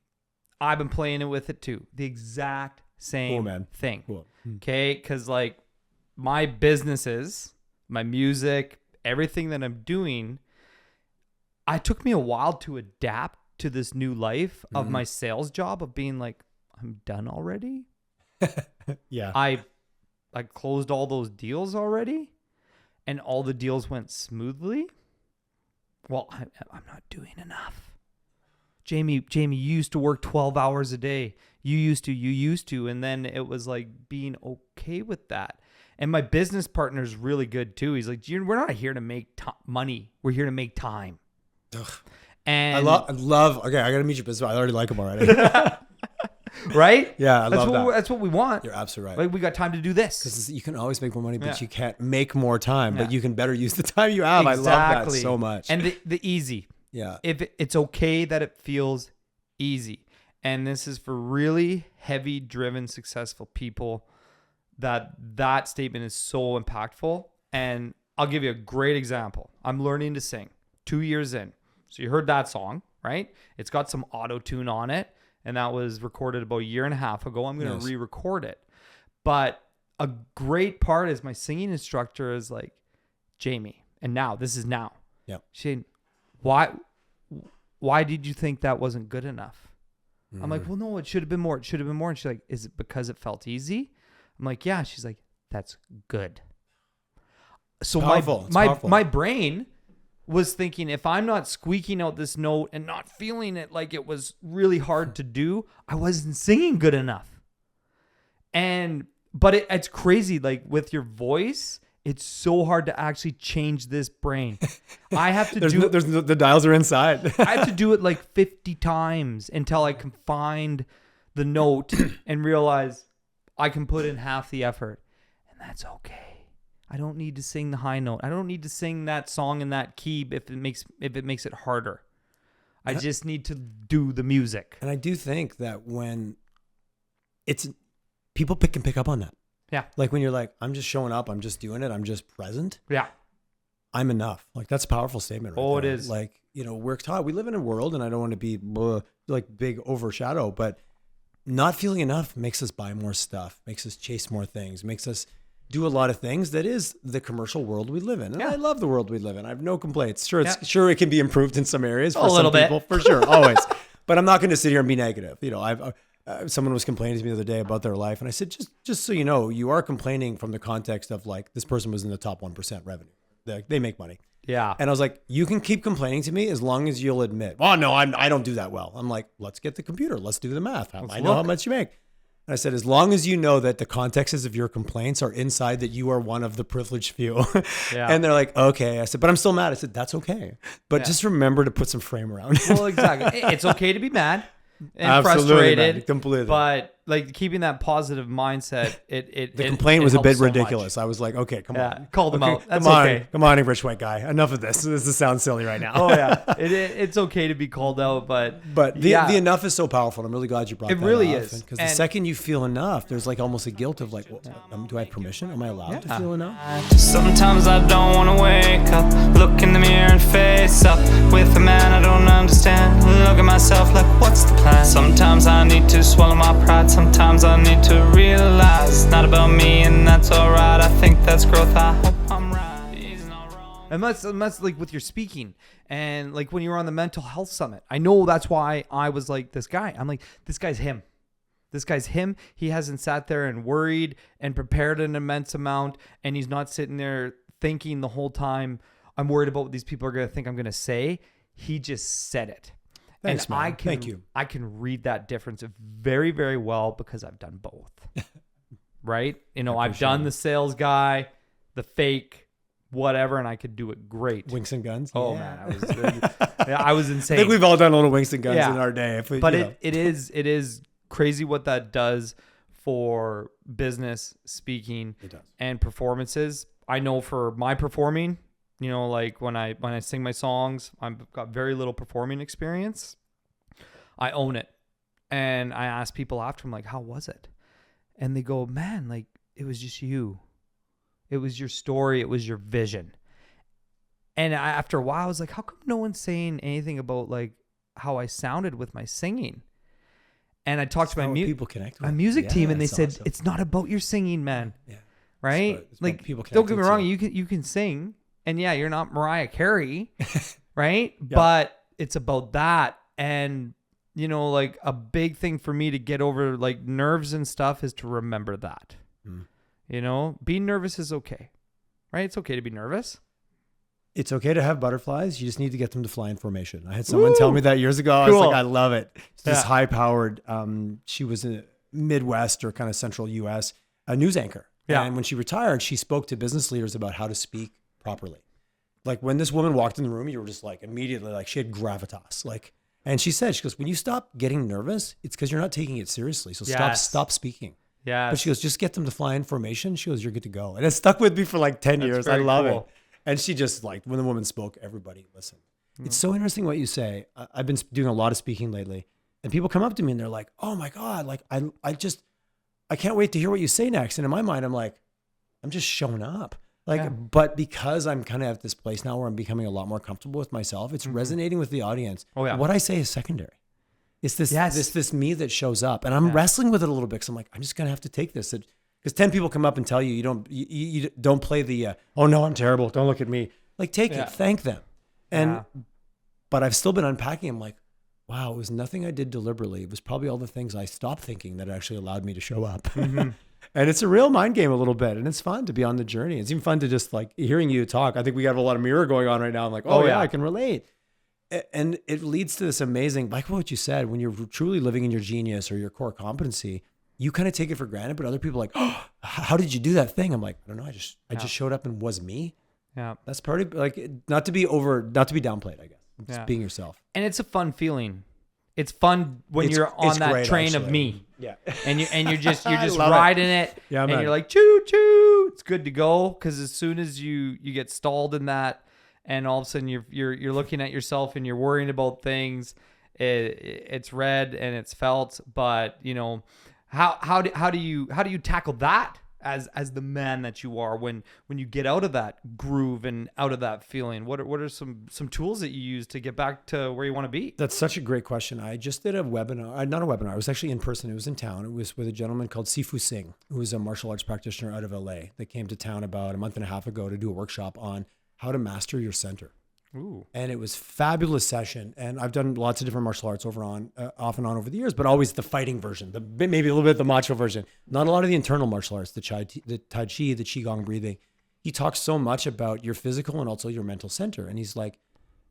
I've been playing it with it too. The exact same thing. Cool. Okay. Cause like my businesses, my music, everything that I'm doing, it took me a while to adapt to this new life of my sales job of being like, I'm done already. Yeah. I closed all those deals already and all the deals went smoothly. Well, I'm not doing enough. Jayme, you used to work 12 hours a day. You used to. And then it was like being okay with that. And my business partner is really good too. He's like, we're not here to make money. We're here to make time. Ugh. And I love, okay, I got to meet your business. I already like him already. Right? Yeah, I love that. That's what we want. You're absolutely right. Like we got time to do this. Because you can always make more money, but Yeah. you can't make more time, Yeah. but you can better use the time you have. Exactly. I love that so much. And the easy. Yeah. If it's okay that it feels easy. And this is for really heavy driven, successful people that statement is so impactful. And I'll give you a great example. I'm learning to sing 2 years in. So you heard that song, right? It's got some auto tune on it. And that was recorded about a year and a half ago. I'm going to re-record it. But a great part is my singing instructor is like, Jayme, and this is now. Yeah. She's saying, why did you think that wasn't good enough? I'm like, well, no, it should have been more. It should have been more. And she's like, is it because it felt easy? I'm like, yeah. She's like, that's good. So my brain was thinking, if I'm not squeaking out this note and not feeling it like it was really hard to do, I wasn't singing good enough. But it's crazy. Like with your voice, it's so hard to actually change this brain. I have to the dials are inside. I have to do it like 50 times until I can find the note and realize I can put in half the effort. And that's okay. I don't need to sing the high note. I don't need to sing that song in that key if it makes it harder. I just need to do the music. And I do think that when it's people can pick up on that. Yeah. Like when you're like, I'm just showing up, I'm just doing it, I'm just present. Yeah. I'm enough. Like that's a powerful statement. Right It there. is. Like, we're taught, we live in a world, and I don't want to be like big overshadow, but not feeling enough makes us buy more stuff, makes us chase more things, makes us do a lot of things. That is the commercial world we live in. And I love the world we live in. I have no complaints. Sure, it can be improved in some areas for some people, for sure, always. But I'm not going to sit here and be negative. Someone was complaining to me the other day about their life, and I said, just so you know, you are complaining from the context of like, this person was in the top 1% revenue. They make money. Yeah. And I was like, you can keep complaining to me as long as you'll admit, oh no, I don't do that well. I'm like, let's get the computer. Let's do the math. I know how much you make. And I said, as long as you know that the contexts of your complaints are inside that you are one of the privileged few. Yeah. And they're like, okay. I said, but I'm still mad. I said, that's okay. But just remember to put some frame around it. Well, exactly. It's okay to be mad and Absolutely, frustrated. man. Completely. But like keeping that positive mindset, The complaint was a helps bit so much. ridiculous. I was like, okay, come on. Call them Okay, out. That's come on. okay. Come on, rich white guy. Enough of this. This sounds silly right now. Oh yeah, it's okay to be called out, but the enough is so powerful. I'm really glad you brought It that really up. is. Because the And- second you feel enough, there's like almost a guilt of like, well, do I have permission? Am I allowed to feel enough? Sometimes I don't wanna wake up, look in the mirror and face up with a man I don't understand. Look at myself like, what's the plan? Sometimes I need to swallow my pride. Sometimes I need to realize it's not about me, and that's alright. I think that's growth. I hope I'm right. He's not wrong. And that's like with your speaking and like when you were on the mental health summit. I know that's why I was like this guy. I'm like, this guy's him. This guy's him. He hasn't sat there and worried and prepared an immense amount, and he's not sitting there thinking the whole time, I'm worried about what these people are going to think I'm going to say. He just said it. Thanks, and man. Thank you. I can read that difference very, very well because I've done both. Right? You know, I've done the sales guy, the fake, whatever, and I could do it great. Winks and guns. Oh Yeah. man, I was I insane. think we've all done a little winks and guns Yeah. in our day. If we, But you know. it is crazy what that does for business speaking It does. and performances. I know for my performing, you know, like when I sing my songs, I've got very little performing experience. I own it. And I ask people after, I'm like, how was it? And they go, man, like it was just you. It was your story. It was your vision. And after a while, I was like, how come no one's saying anything about like how I sounded with my singing? And I talked to How people connect with my it. music team, and they it's said, awesome. it's not about your singing, man. Yeah. Right? It's about Like, people don't get me connecting wrong, to- you can sing, and yeah, you're not Mariah Carey, right? Yeah. But it's about that. And, you know, like a big thing for me to get over like nerves and stuff is to remember that. You know, being nervous is okay, right? It's okay to be nervous. It's okay to have butterflies. You just need to get them to fly in formation. I had someone tell me that years ago. I was Cool. like, I love it. It's this Yeah. high powered, she was a Midwest or kind of central US, a news anchor. Yeah. And when she retired, she spoke to business leaders about how to speak properly. Like when this woman walked in the room, you were just like immediately like she had gravitas. Like, and she said, she goes, when you stop getting nervous, it's because you're not taking it seriously. So Yes. stop speaking. Yeah. But she goes, just get them to fly in formation. She goes, you're good to go. And it stuck with me for like 10 years. I very love cool. it. And she just like, when the woman spoke, everybody listened. It's so interesting what you say. I've been doing a lot of speaking lately, and people come up to me and they're like, oh my God, like I can't wait to hear what you say next. And in my mind, I'm like, I'm just showing up. Like, Yeah. but because I'm kind of at this place now where I'm becoming a lot more comfortable with myself, it's resonating with the audience. Oh, yeah. What I say is secondary. It's this, Yes. this me that shows up, and I'm wrestling with it a little bit. Cause I'm like, I'm just going to have to take this. Because 10 people come up and tell you, you don't play the, oh no, I'm terrible. Don't look at me. Like take Yeah. it, thank them. And, Yeah. but I've still been unpacking. I'm like, wow, it was nothing I did deliberately. It was probably all the things I stopped thinking that actually allowed me to show up. And it's a real mind game a little bit. And it's fun to be on the journey. It's even fun to just like hearing you talk. I think we have a lot of mirror going on right now. I'm like, oh, Oh, yeah, yeah. I can relate. And it leads to this amazing, like what you said, when you're truly living in your genius or your core competency, you kind of take it for granted, but other people are like, oh, how did you do that thing? I'm like, I don't know. I just showed up and was me. Yeah. That's part of like, not to be downplayed, I guess. Just Yeah. being yourself. And it's a fun feeling. It's fun when It's- you're on it's that great, train of actually. me. Yeah. And you're just love it. riding it. Yeah, and man. you're like choo choo. It's good to go because as soon as you get stalled in that, and all of a sudden you're looking at yourself and you're worrying about things, it's read and it's felt. But you know, how do you tackle that as the man that you are when you get out of that groove and out of that feeling? What are some tools that you use to get back to where you want to be? That's such a great question. I just did a webinar, not a webinar. It was actually in person. It was in town. It was with a gentleman called Sifu Singh, who is a martial arts practitioner out of LA that came to town about a month and a half ago to do a workshop on how to master your center. Ooh. And it was fabulous session. And I've done lots of different martial arts off and on over the years, but always the fighting version, maybe a little bit the macho version, not a lot of the internal martial arts, the Tai Chi, the Qigong breathing. He talks so much about your physical and also your mental center. And he's like,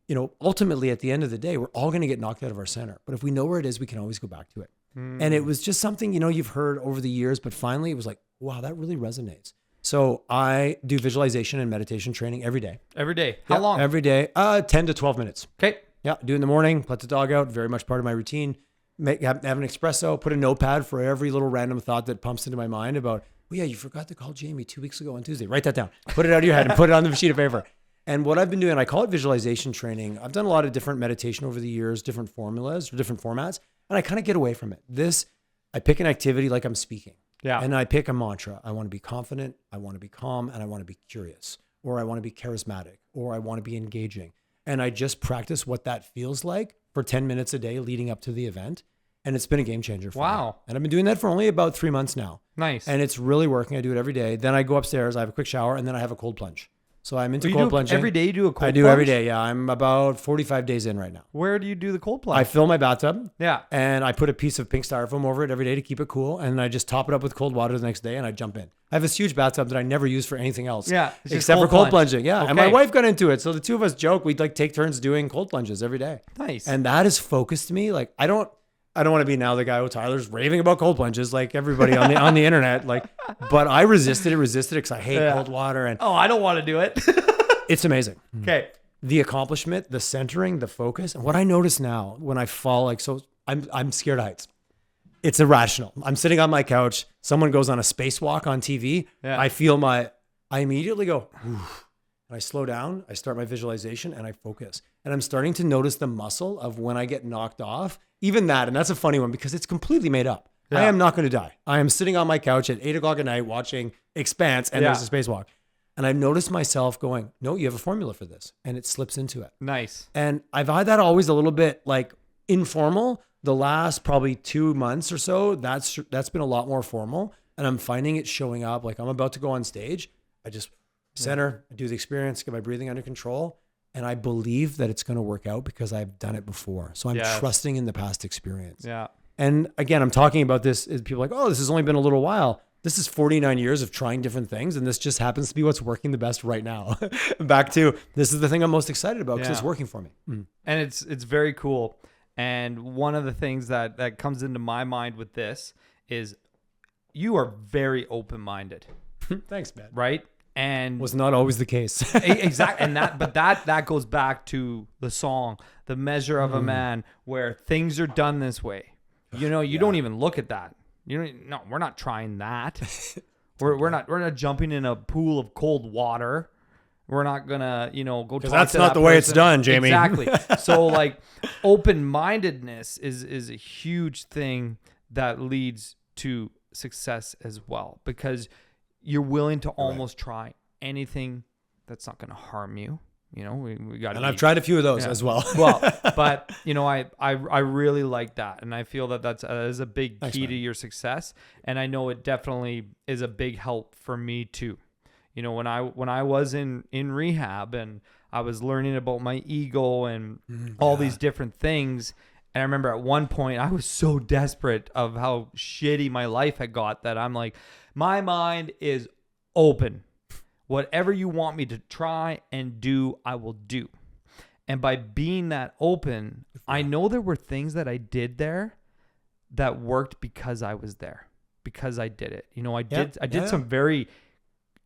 you know, ultimately at the end of the day, we're all going to get knocked out of our center. But if we know where it is, we can always go back to it. And it was just something, you've heard over the years, but finally it was like, wow, that really resonates. So I do visualization and meditation training every day. Every day. How long? Every day, 10 to 12 minutes. Okay. Yeah, do it in the morning, let the dog out, very much part of my routine. Have an espresso, put a notepad for every little random thought that pumps into my mind about, oh yeah, you forgot to call Jayme 2 weeks ago on Tuesday. Write that down. Put it out of your head and put it on the sheet of paper. And what I've been doing, I call it visualization training. I've done a lot of different meditation over the years, different formulas or different formats, and I kind of get away from it. I pick an activity like I'm speaking. Yeah. And I pick a mantra. I want to be confident, I want to be calm, and I want to be curious, or I want to be charismatic, or I want to be engaging. And I just practice what that feels like for 10 minutes a day leading up to the event. And it's been a game changer for me. Wow. And I've been doing that for only about 3 months now. Nice. And it's really working. I do it every day. Then I go upstairs, I have a quick shower, and then I have a cold plunge. So I'm into cold plunging. Every day you do a cold plunge? I do every day, yeah. I'm about 45 days in right now. Where do you do the cold plunge? I fill my bathtub. Yeah. And I put a piece of pink styrofoam over it every day to keep it cool. And I just top it up with cold water the next day and I jump in. I have this huge bathtub that I never use for anything else. Yeah. It's just except for cold plunge. plunging. Yeah. Okay. And my wife got into it. So the two of us joke, we'd like take turns doing cold plunges every day. Nice. And that has focused me. Like I don't want to be now the guy who Tyler's raving about cold plunges like everybody on the internet. Like, but I resisted it because I hate cold water. And I don't want to do it. it's amazing. Okay. The accomplishment, the centering, the focus. And what I notice now when I fall, I'm scared of heights. It's irrational. I'm sitting on my couch. Someone goes on a spacewalk on TV. Yeah. I immediately go, oof. And I slow down. I start my visualization and I focus. And I'm starting to notice the muscle of when I get knocked off. Even that, and that's a funny one because it's completely made up. Yeah. I am not going to die. I am sitting on my couch at 8:00 at night watching Expanse and there's a spacewalk. And I've noticed myself going, no, you have a formula for this. And it slips into it. Nice. And I've had that always a little bit like informal. The last probably 2 months or so, that's been a lot more formal. And I'm finding it showing up. Like I'm about to go on stage. I just center, I do the experience, get my breathing under control. And I believe that it's going to work out because I've done it before. So I'm trusting in the past experience. Yeah. And again, I'm talking about this as people are like, oh, this has only been a little while. This is 49 years of trying different things. And this just happens to be what's working the best right now. Back to, this is the thing I'm most excited about because it's working for me. Mm. And it's very cool. And one of the things that comes into my mind with this is you are very open-minded. Thanks, man. Right? And was not always the case. Exactly. And that goes back to the song, The Measure of a Man, where things are done this way. You don't even look at that. No, we're not trying that. we're not jumping in a pool of cold water. We're not gonna, go talk to that's not that the way it's person. done, Jayme. Exactly. So like open-mindedness is a huge thing that leads to success as well, because you're willing to almost try anything that's not going to harm you. We got. And I've tried a few of those as well. Well, but I really like that, and I feel that is a big key to your success, and I know it definitely is a big help for me too. When I was in rehab and I was learning about my ego and all these different things, and I remember at one point I was so desperate of how shitty my life had got that I'm like, my mind is open. Whatever you want me to try and do, I will do. And by being that open, I know there were things that I did there that worked because I was there, because I did it. I did some very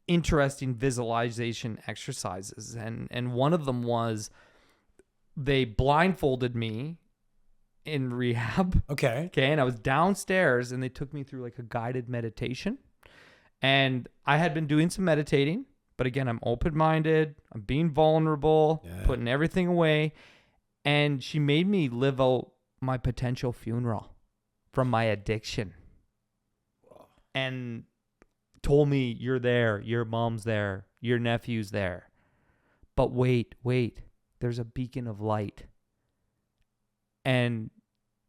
interesting visualization exercises. And one of them was they blindfolded me in rehab. Okay. And I was downstairs and they took me through like a guided meditation. And I had been doing some meditating, but again, I'm open-minded. I'm being vulnerable, putting everything away. And she made me live out my potential funeral from my addiction. And told me, you're there, your mom's there, your nephew's there. But wait, there's a beacon of light. And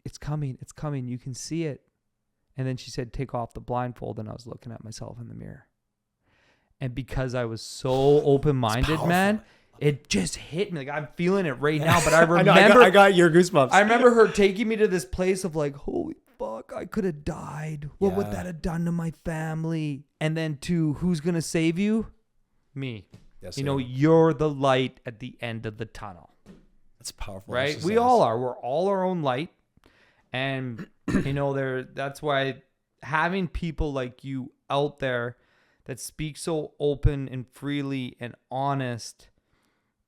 it's coming, you can see it. And then she said, take off the blindfold. And I was looking at myself in the mirror. And because I was so open-minded, man, it just hit me. Like I'm feeling it right now. But I remember, I got your goosebumps. I remember her taking me to this place of like, holy fuck, I could have died. What would that have done to my family? And then to who's going to save you? Me. Yes, you're the light at the end of the tunnel. That's powerful. Right? We all are. We're all our own light. And that's why having people like you out there that speak so open and freely and honest,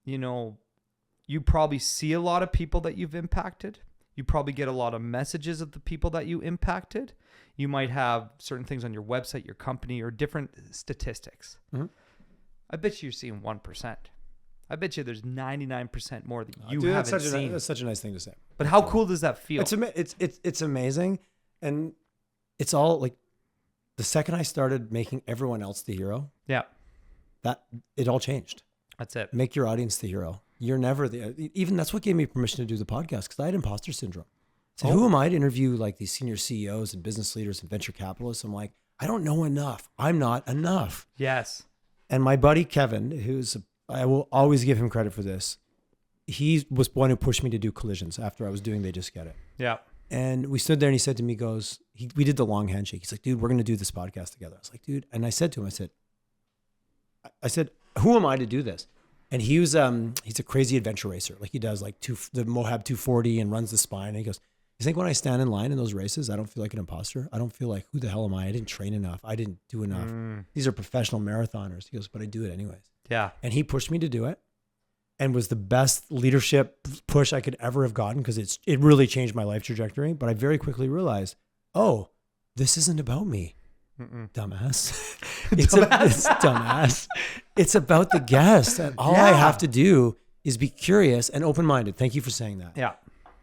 you probably see a lot of people that you've impacted. You probably get a lot of messages of the people that you impacted. You might have certain things on your website, your company, or different statistics. Mm-hmm. I bet you're seeing 1%. I bet you there's 99% more that you Dude, haven't seen. That's such a nice thing to say. But how cool does that feel? It's amazing, and it's all like the second I started making everyone else the hero, Yeah, that it all changed. that's it. Make your audience the hero. You're never even that's what gave me permission to do the podcast, because I had imposter syndrome. So who am I to interview like these senior CEOs and business leaders and venture capitalists? I'm like, I don't know enough. I'm not enough. Yes. And my buddy Kevin, I will always give him credit for this. He was one who pushed me to do collisions after I was doing They Just Get It. Yeah. And we stood there and he said to me, we did the long handshake. He's like, dude, we're going to do this podcast together. I was like, dude. And I said to him, I said, who am I to do this? And he's a crazy adventure racer. Like he does like the Moab 240 and runs the spine. And he goes, you think when I stand in line in those races, I don't feel like an imposter? I don't feel like, who the hell am I? I didn't train enough. I didn't do enough. These are professional marathoners. He goes, but I do it anyways. Yeah. And he pushed me to do it, and was the best leadership push I could ever have gotten, because it really changed my life trajectory. But I very quickly realized, oh, this isn't about me. Dumbass. It's dumbass. It's about the guest. And all I have to do is be curious and open-minded. Thank you for saying that. Yeah.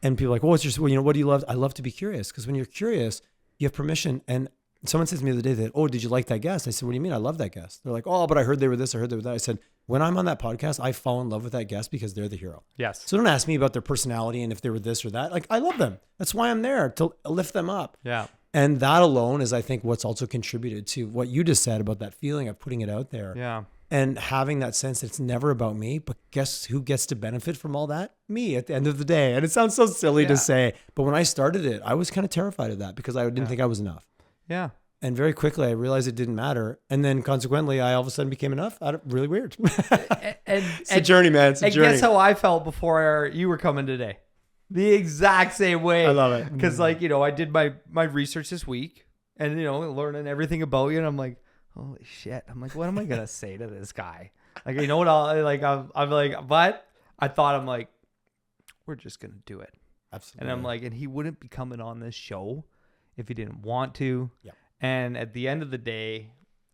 And people are like, what do you love? I love to be curious, because when you're curious, you have permission. And someone said to me the other day that, oh, did you like that guest? I said, what do you mean? I love that guest. They're like, oh, but I heard they were this, I heard they were that. I said, when I'm on that podcast, I fall in love with that guest because they're the hero. Yes. So don't ask me about their personality and if they were this or that. Like, I love them. That's why I'm there, to lift them up. Yeah. And that alone is, I think, what's also contributed to what you just said about that feeling of putting it out there. Yeah. And having that sense that it's never about me, but guess who gets to benefit from all that? Me, at the end of the day. And it sounds so silly to say, but when I started it, I was kind of terrified of that, because I didn't think I was enough. Yeah. And very quickly I realized it didn't matter. And then consequently, I all of a sudden became enough. Really weird. It's a journey, man. It's a journey. And guess how I felt before you were coming today? The exact same way. I love it. Because I did my research this week, and learning everything about you, and I'm like, holy shit. I'm like, what am I gonna say to this guy? Like, you know what? I'm like, but I thought, I'm like, we're just gonna do it. Absolutely. And I'm like, and he wouldn't be coming on this show if he didn't want to. Yeah. And at the end of the day,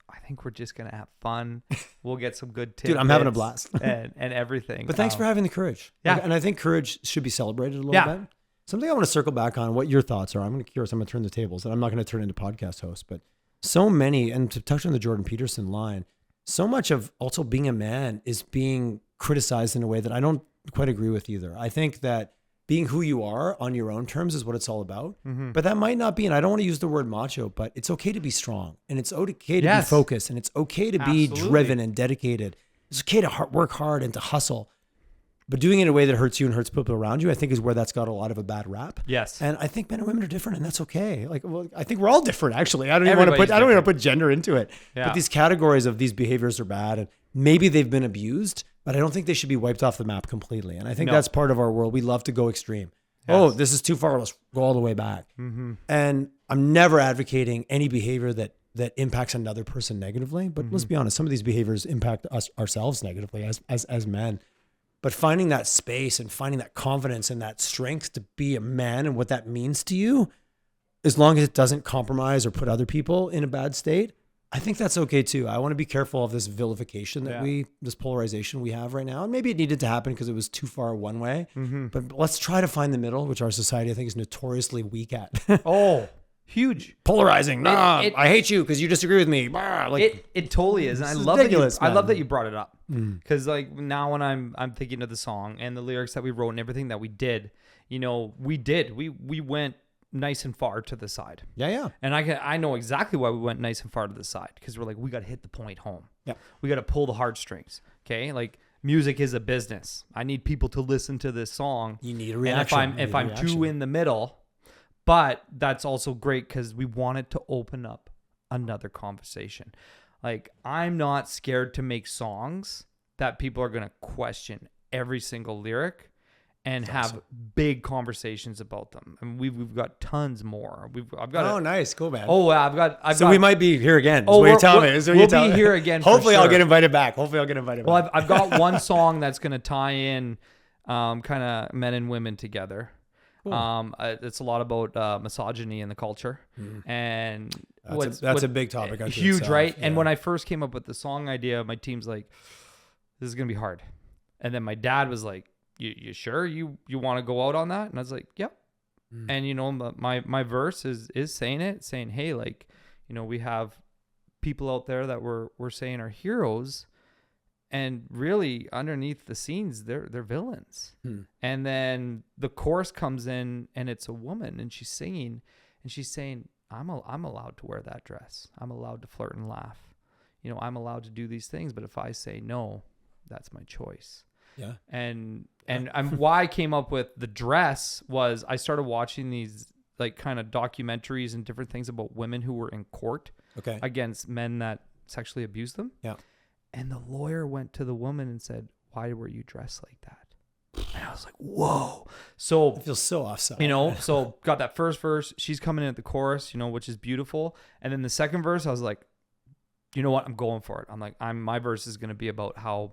I think we're just gonna have fun. We'll get some good tips. Dude, I'm having a blast. and everything. But thanks for having the courage. Yeah. And I think courage should be celebrated a little bit. Something I want to circle back on, what your thoughts are. I'm curious. I'm going to turn the tables, and I'm not going to turn into podcast host, but so many, and to touch on the Jordan Peterson line, so much of also being a man is being criticized in a way that I don't quite agree with either. I think that being who you are on your own terms is what it's all about. But that might not be, and I don't want to use the word macho, but it's okay to be strong, and it's okay to be focused, and it's okay to be driven and dedicated. It's okay to work hard and to hustle. But doing it in a way that hurts you and hurts people around you, I think, is where that's got a lot of a bad rap. Yes. And I think men and women are different, and that's okay. Like, well, I think we're all different, actually. I don't even want to put gender into it. Yeah. But these categories of these behaviors are bad, and maybe they've been abused, but I don't think they should be wiped off the map completely. And I think that's part of our world. We love to go extreme. Yes. Oh, this is too far. Let's go all the way back. And I'm never advocating any behavior that impacts another person negatively. But let's be honest, some of these behaviors impact us ourselves negatively as men. But finding that space and finding that confidence and that strength to be a man and what that means to you, as long as it doesn't compromise or put other people in a bad state, I think that's okay too. I want to be careful of this vilification this polarization we have right now. And maybe it needed to happen because it was too far one way. But let's try to find the middle, which our society, I think, is notoriously weak at. Huge. Polarizing. I hate you because you disagree with me. It totally is. And I love that you brought it up. Because now when I'm thinking of the song and the lyrics that we wrote and everything that we did, we went nice and far to the side. Yeah. And I know exactly why we went nice and far to the side, because we're like, we got to hit the point home. Yeah. We got to pull the heartstrings. Okay. Like, music is a business. I need people to listen to this song. You need a reaction. And if I'm too in the middle, but that's also great because we wanted to open up another conversation. Like, I'm not scared to make songs that people are going to question every single lyric and have big conversations about them. And we've got tons more. I've got Nice. Cool, man. Oh, I've got we might be here again. Oh, what you're telling me. Is what we'll you're telling be me. here again. Hopefully for I'll sure. get invited back. Well, I've got one song that's going to tie in kind of men and women together. Cool. It's a lot about misogyny in the culture. And that's a big topic. Huge, itself. right? Yeah. And when I first came up with the song idea, my team's like, this is going to be hard. And then my dad was like, you sure you want to go out on that? And I was like, yep. And you know, my verse is saying, hey, like, you know, we have people out there that we're saying are heroes, and really underneath the scenes they're villains. And then the chorus comes in and it's a woman and she's singing and she's saying, I'm allowed to wear that dress, I'm allowed to flirt and laugh, you know, I'm allowed to do these things, but if I say no, that's my choice. Yeah. And why I came up with the dress was I started watching these like kind of documentaries and different things about women who were in court against men that sexually abused them. Yeah. And the lawyer went to the woman and said, why were you dressed like that? And I was like, whoa. So I feel so offside. You know, so got that first verse, she's coming in at the chorus, you know, which is beautiful. And then the second verse, I was like, you know what? I'm going for it. I'm like, my verse is going to be about how,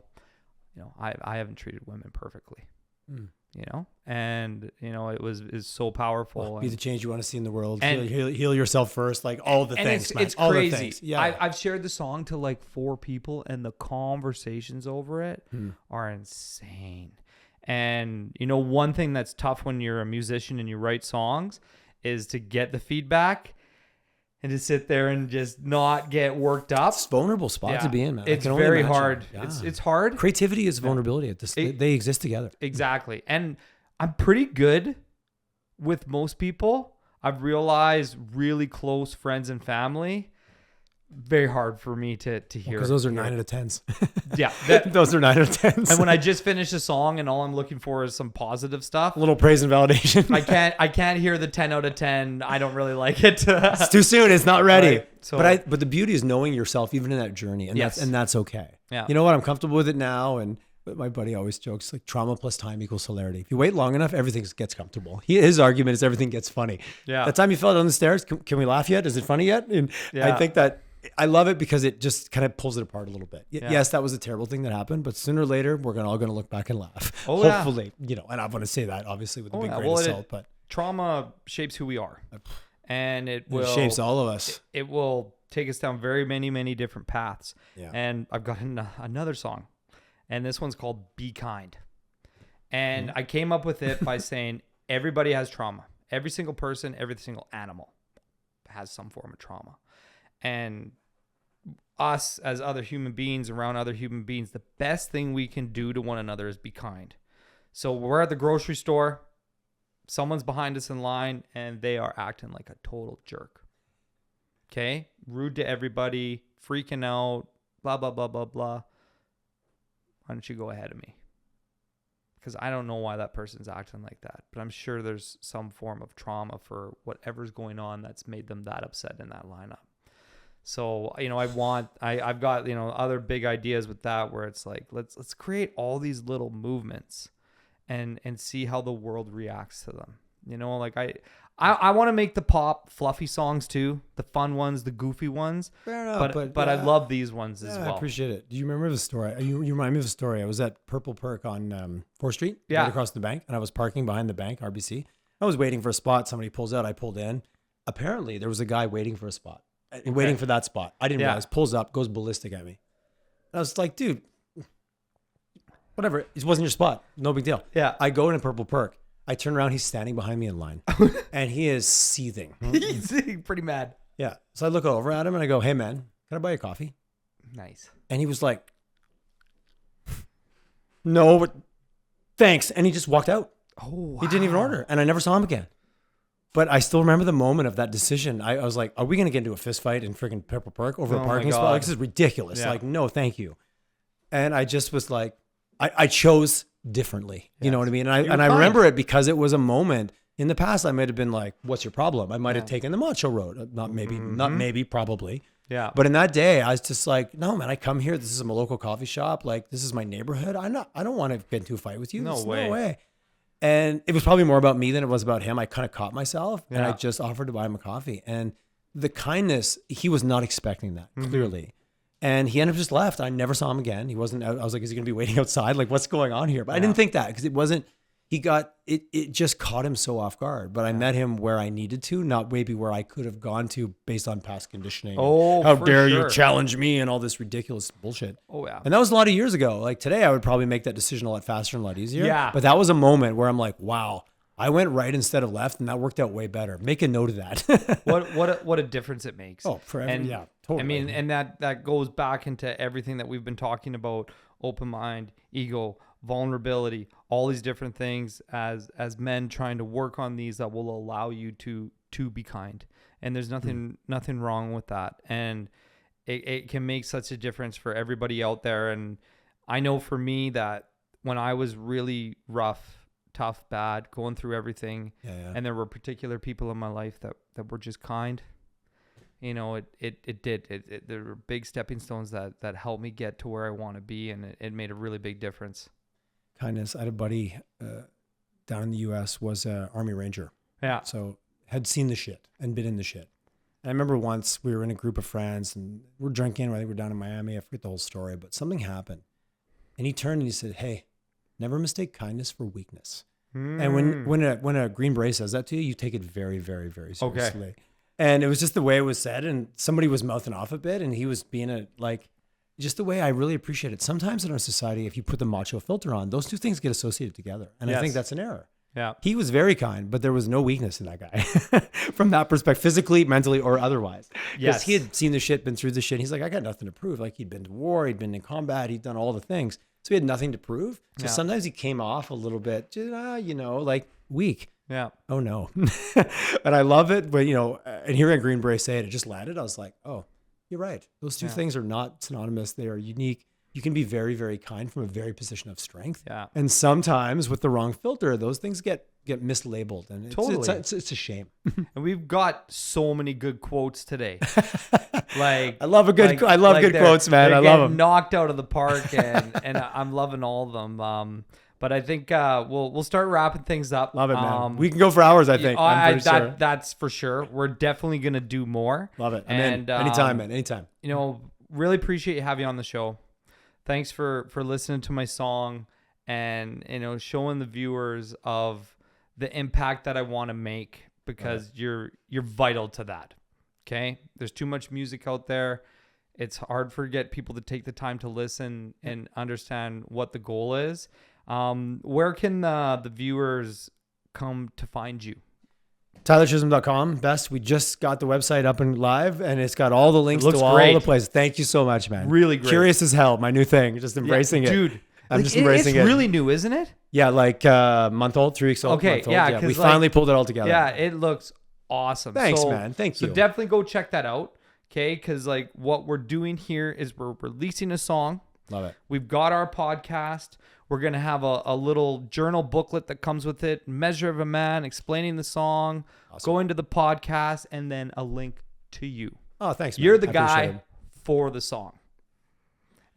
you know, I haven't treated women perfectly, you know, and you know, is so powerful. Be the change you want to see in the world. And, heal yourself first. Like all the things, man. It's all crazy. The things. Yeah. I've shared the song to like 4 people and the conversations over it are insane. And you know, one thing that's tough when you're a musician and you write songs is to get the feedback and to sit there and just not get worked up. It's a vulnerable spot to be in, man. It's very hard. Yeah. It's hard. Creativity is vulnerability. They exist together. Exactly. And I'm pretty good with most people. I've realized really close friends and family, very hard for me to hear. Because those are 9 out of 10s. Yeah. Those are 9 out of 10s. And when I just finish a song and all I'm looking for is some positive stuff, a little praise and validation. I can't hear the 10 out of 10. I don't really like it. It's too soon. It's not ready. Right. So, but the beauty is knowing yourself even in that journey. And that's okay. Yeah. You know what? I'm comfortable with it now. And my buddy always jokes like trauma plus time equals hilarity. If you wait long enough, everything gets comfortable. His argument is everything gets funny. Yeah. That time you fell down the stairs, can we laugh yet? Is it funny yet? And I think that I love it because it just kind of pulls it apart a little bit. Yes, that was a terrible thing that happened, but sooner or later we're all going to look back and laugh. Hopefully, you know, and I want to say that obviously with a big grain of salt, but trauma shapes who we are, and it shapes all of us. It will take us down very many different paths. Yeah. And I've got another song, and this one's called "Be Kind," and I came up with it by saying everybody has trauma. Every single person, every single animal has some form of trauma. And us as other human beings around other human beings, the best thing we can do to one another is be kind. So we're at the grocery store, someone's behind us in line and they are acting like a total jerk. Okay? Rude to everybody, freaking out, blah, blah, blah, blah, blah. Why don't you go ahead of me? Because I don't know why that person's acting like that, but I'm sure there's some form of trauma for whatever's going on that's made them that upset in that lineup. So, you know, I've got, you know, other big ideas with that where it's like, let's create all these little movements and see how the world reacts to them. You know, like I want to make the pop fluffy songs too, the fun ones, the goofy ones. Fair enough, but I love these ones as well. I appreciate it. Do you remember the story? You remind me of a story. I was at Purple Perk on 4th Street, right across the bank, and I was parking behind the bank, RBC. I was waiting for a spot. Somebody pulls out. I pulled in. Apparently, there was a guy waiting for a spot. Waiting for that spot. I didn't realize. Pulls up, goes ballistic at me. I was like, dude, whatever. It wasn't your spot. No big deal. Yeah. I go in Purple Perk. I turn around. He's standing behind me in line. And he is seething. He's pretty mad. Yeah. So I look over at him and I go, hey, man, can I buy you a coffee? Nice. And he was like, no, but thanks. And he just walked out. Oh, wow. He didn't even order. And I never saw him again. But I still remember the moment of that decision. I was like, are we going to get into a fist fight in freaking Purple Perk over a parking spot? Like, this is ridiculous. Yeah. Like, no, thank you. And I just was like, I chose differently. You know what I mean? And I remember it because it was a moment in the past. I might have been like, what's your problem? I might have taken the macho road. Not maybe, probably. Yeah. But in that day, I was just like, no, man, I come here. This is my local coffee shop. Like, this is my neighborhood. I don't want to get into a fight with you. No way. And it was probably more about me than it was about him. I kind of caught myself and I Yeah. just offered to buy him a coffee. And the kindness, he was not expecting that, clearly. And he ended up just left. I never saw him again. He wasn't out. I was like, is he going to be waiting outside? Like, what's going on here? But I didn't think that because it wasn't, it just caught him so off guard. But I met him where I needed to, not maybe where I could have gone to based on past conditioning. Oh, how for dare sure. you challenge me and all this ridiculous bullshit. Oh, yeah. And that was a lot of years ago. Like today, I would probably make that decision a lot faster and a lot easier. Yeah. But that was a moment where I'm like, wow, I went right instead of left, and that worked out way better. Make a note of that. What a difference it makes. Oh, forever. And Yeah, totally. I mean, and that goes back into everything that we've been talking about: open mind, ego, vulnerability, all these different things as men trying to work on these that will allow you to be kind. And there's nothing wrong with that. And it can make such a difference for everybody out there. And I know for me that when I was really rough, tough, bad, going through everything, and there were particular people in my life that were just kind, you know, there were big stepping stones that helped me get to where I want to be, and it made a really big difference. Kindness. I had a buddy down in the U.S. was an Army Ranger. Yeah. So had seen the shit and been in the shit. And I remember once we were in a group of friends and we're drinking. I think we're down in Miami. I forget the whole story, but something happened. And he turned and he said, "Hey, never mistake kindness for weakness." And when a Green Beret says that to you, you take it very, very, very seriously. Okay. And it was just the way it was said. And somebody was mouthing off a bit and he was being just the way I really appreciate it. Sometimes in our society, if you put the macho filter on, those two things get associated together. And I think that's an error. Yeah. He was very kind, but there was no weakness in that guy from that perspective, physically, mentally, or otherwise. Because Yes. he had seen the shit, been through the shit. He's like, I got nothing to prove. Like he'd been to war, he'd been in combat, he'd done all the things. So he had nothing to prove. So Yeah. sometimes he came off a little bit, like weak. Yeah. Oh no. And I love it. But, and hearing Green Beret say it, it just landed. I was like, oh, you're right. Those two things are not synonymous. They are unique. You can be very, very kind from a very position of strength. Yeah. And sometimes with the wrong filter, those things get mislabeled. And Totally. it's a shame. And we've got so many good quotes today. Like I love good quotes, man. they're I love getting them. knocked out of the park, and I'm loving all of them. But I think we'll start wrapping things up. Love it, man. We can go for hours, I think. I'm pretty sure. That's for sure. We're definitely gonna do more. Love it. I'm in. Anytime, man. Anytime. Really appreciate having you on the show. Thanks for listening to my song and showing the viewers of the impact that I want to make, because you're vital to that. Okay? There's too much music out there. It's hard for people to take the time to listen and understand what the goal is. Where can the viewers come to find you? TylerChisholm.com. Best. We just got the website up and live, and it's got all the links to all great. the places. Thank you so much, man. Really great. Curious as hell. My new thing. Just embracing it. Dude. I'm just embracing it. It's really new, isn't it? Yeah, like month old, 3 weeks old. Okay, month old. yeah, We 'cause, finally pulled it all together. Yeah, it looks awesome. Thanks, man. Thank So you. definitely go check that out. Okay, because what we're doing here is we're releasing a song. Love it. We've got our podcast. We're going to have a little journal booklet that comes with it, Measure of a Man, explaining the song, going to the podcast, and then a link to you. Oh, thanks, man. You're the I appreciate guy it. for the song.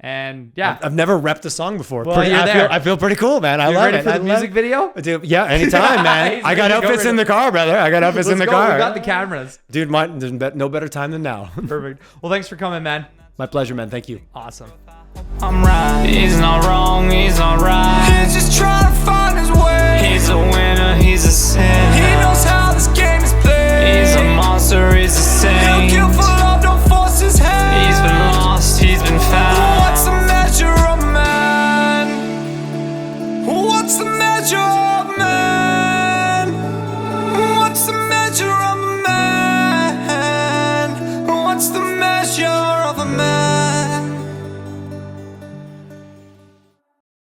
And yeah. I've never repped a song before. Well, you're there. I feel pretty cool, man. I You love ready it. for the I love music it. video? Dude, yeah, anytime, man. He's I got ready to go outfits right in now. the car, brother. I got outfits in the Let's go. car. We got the cameras. Dude, there's no better time than now. Perfect. Well, thanks for coming, man. My pleasure, man. Thank you. Awesome. I'm right. He's not wrong, he's not right. He's just trying to find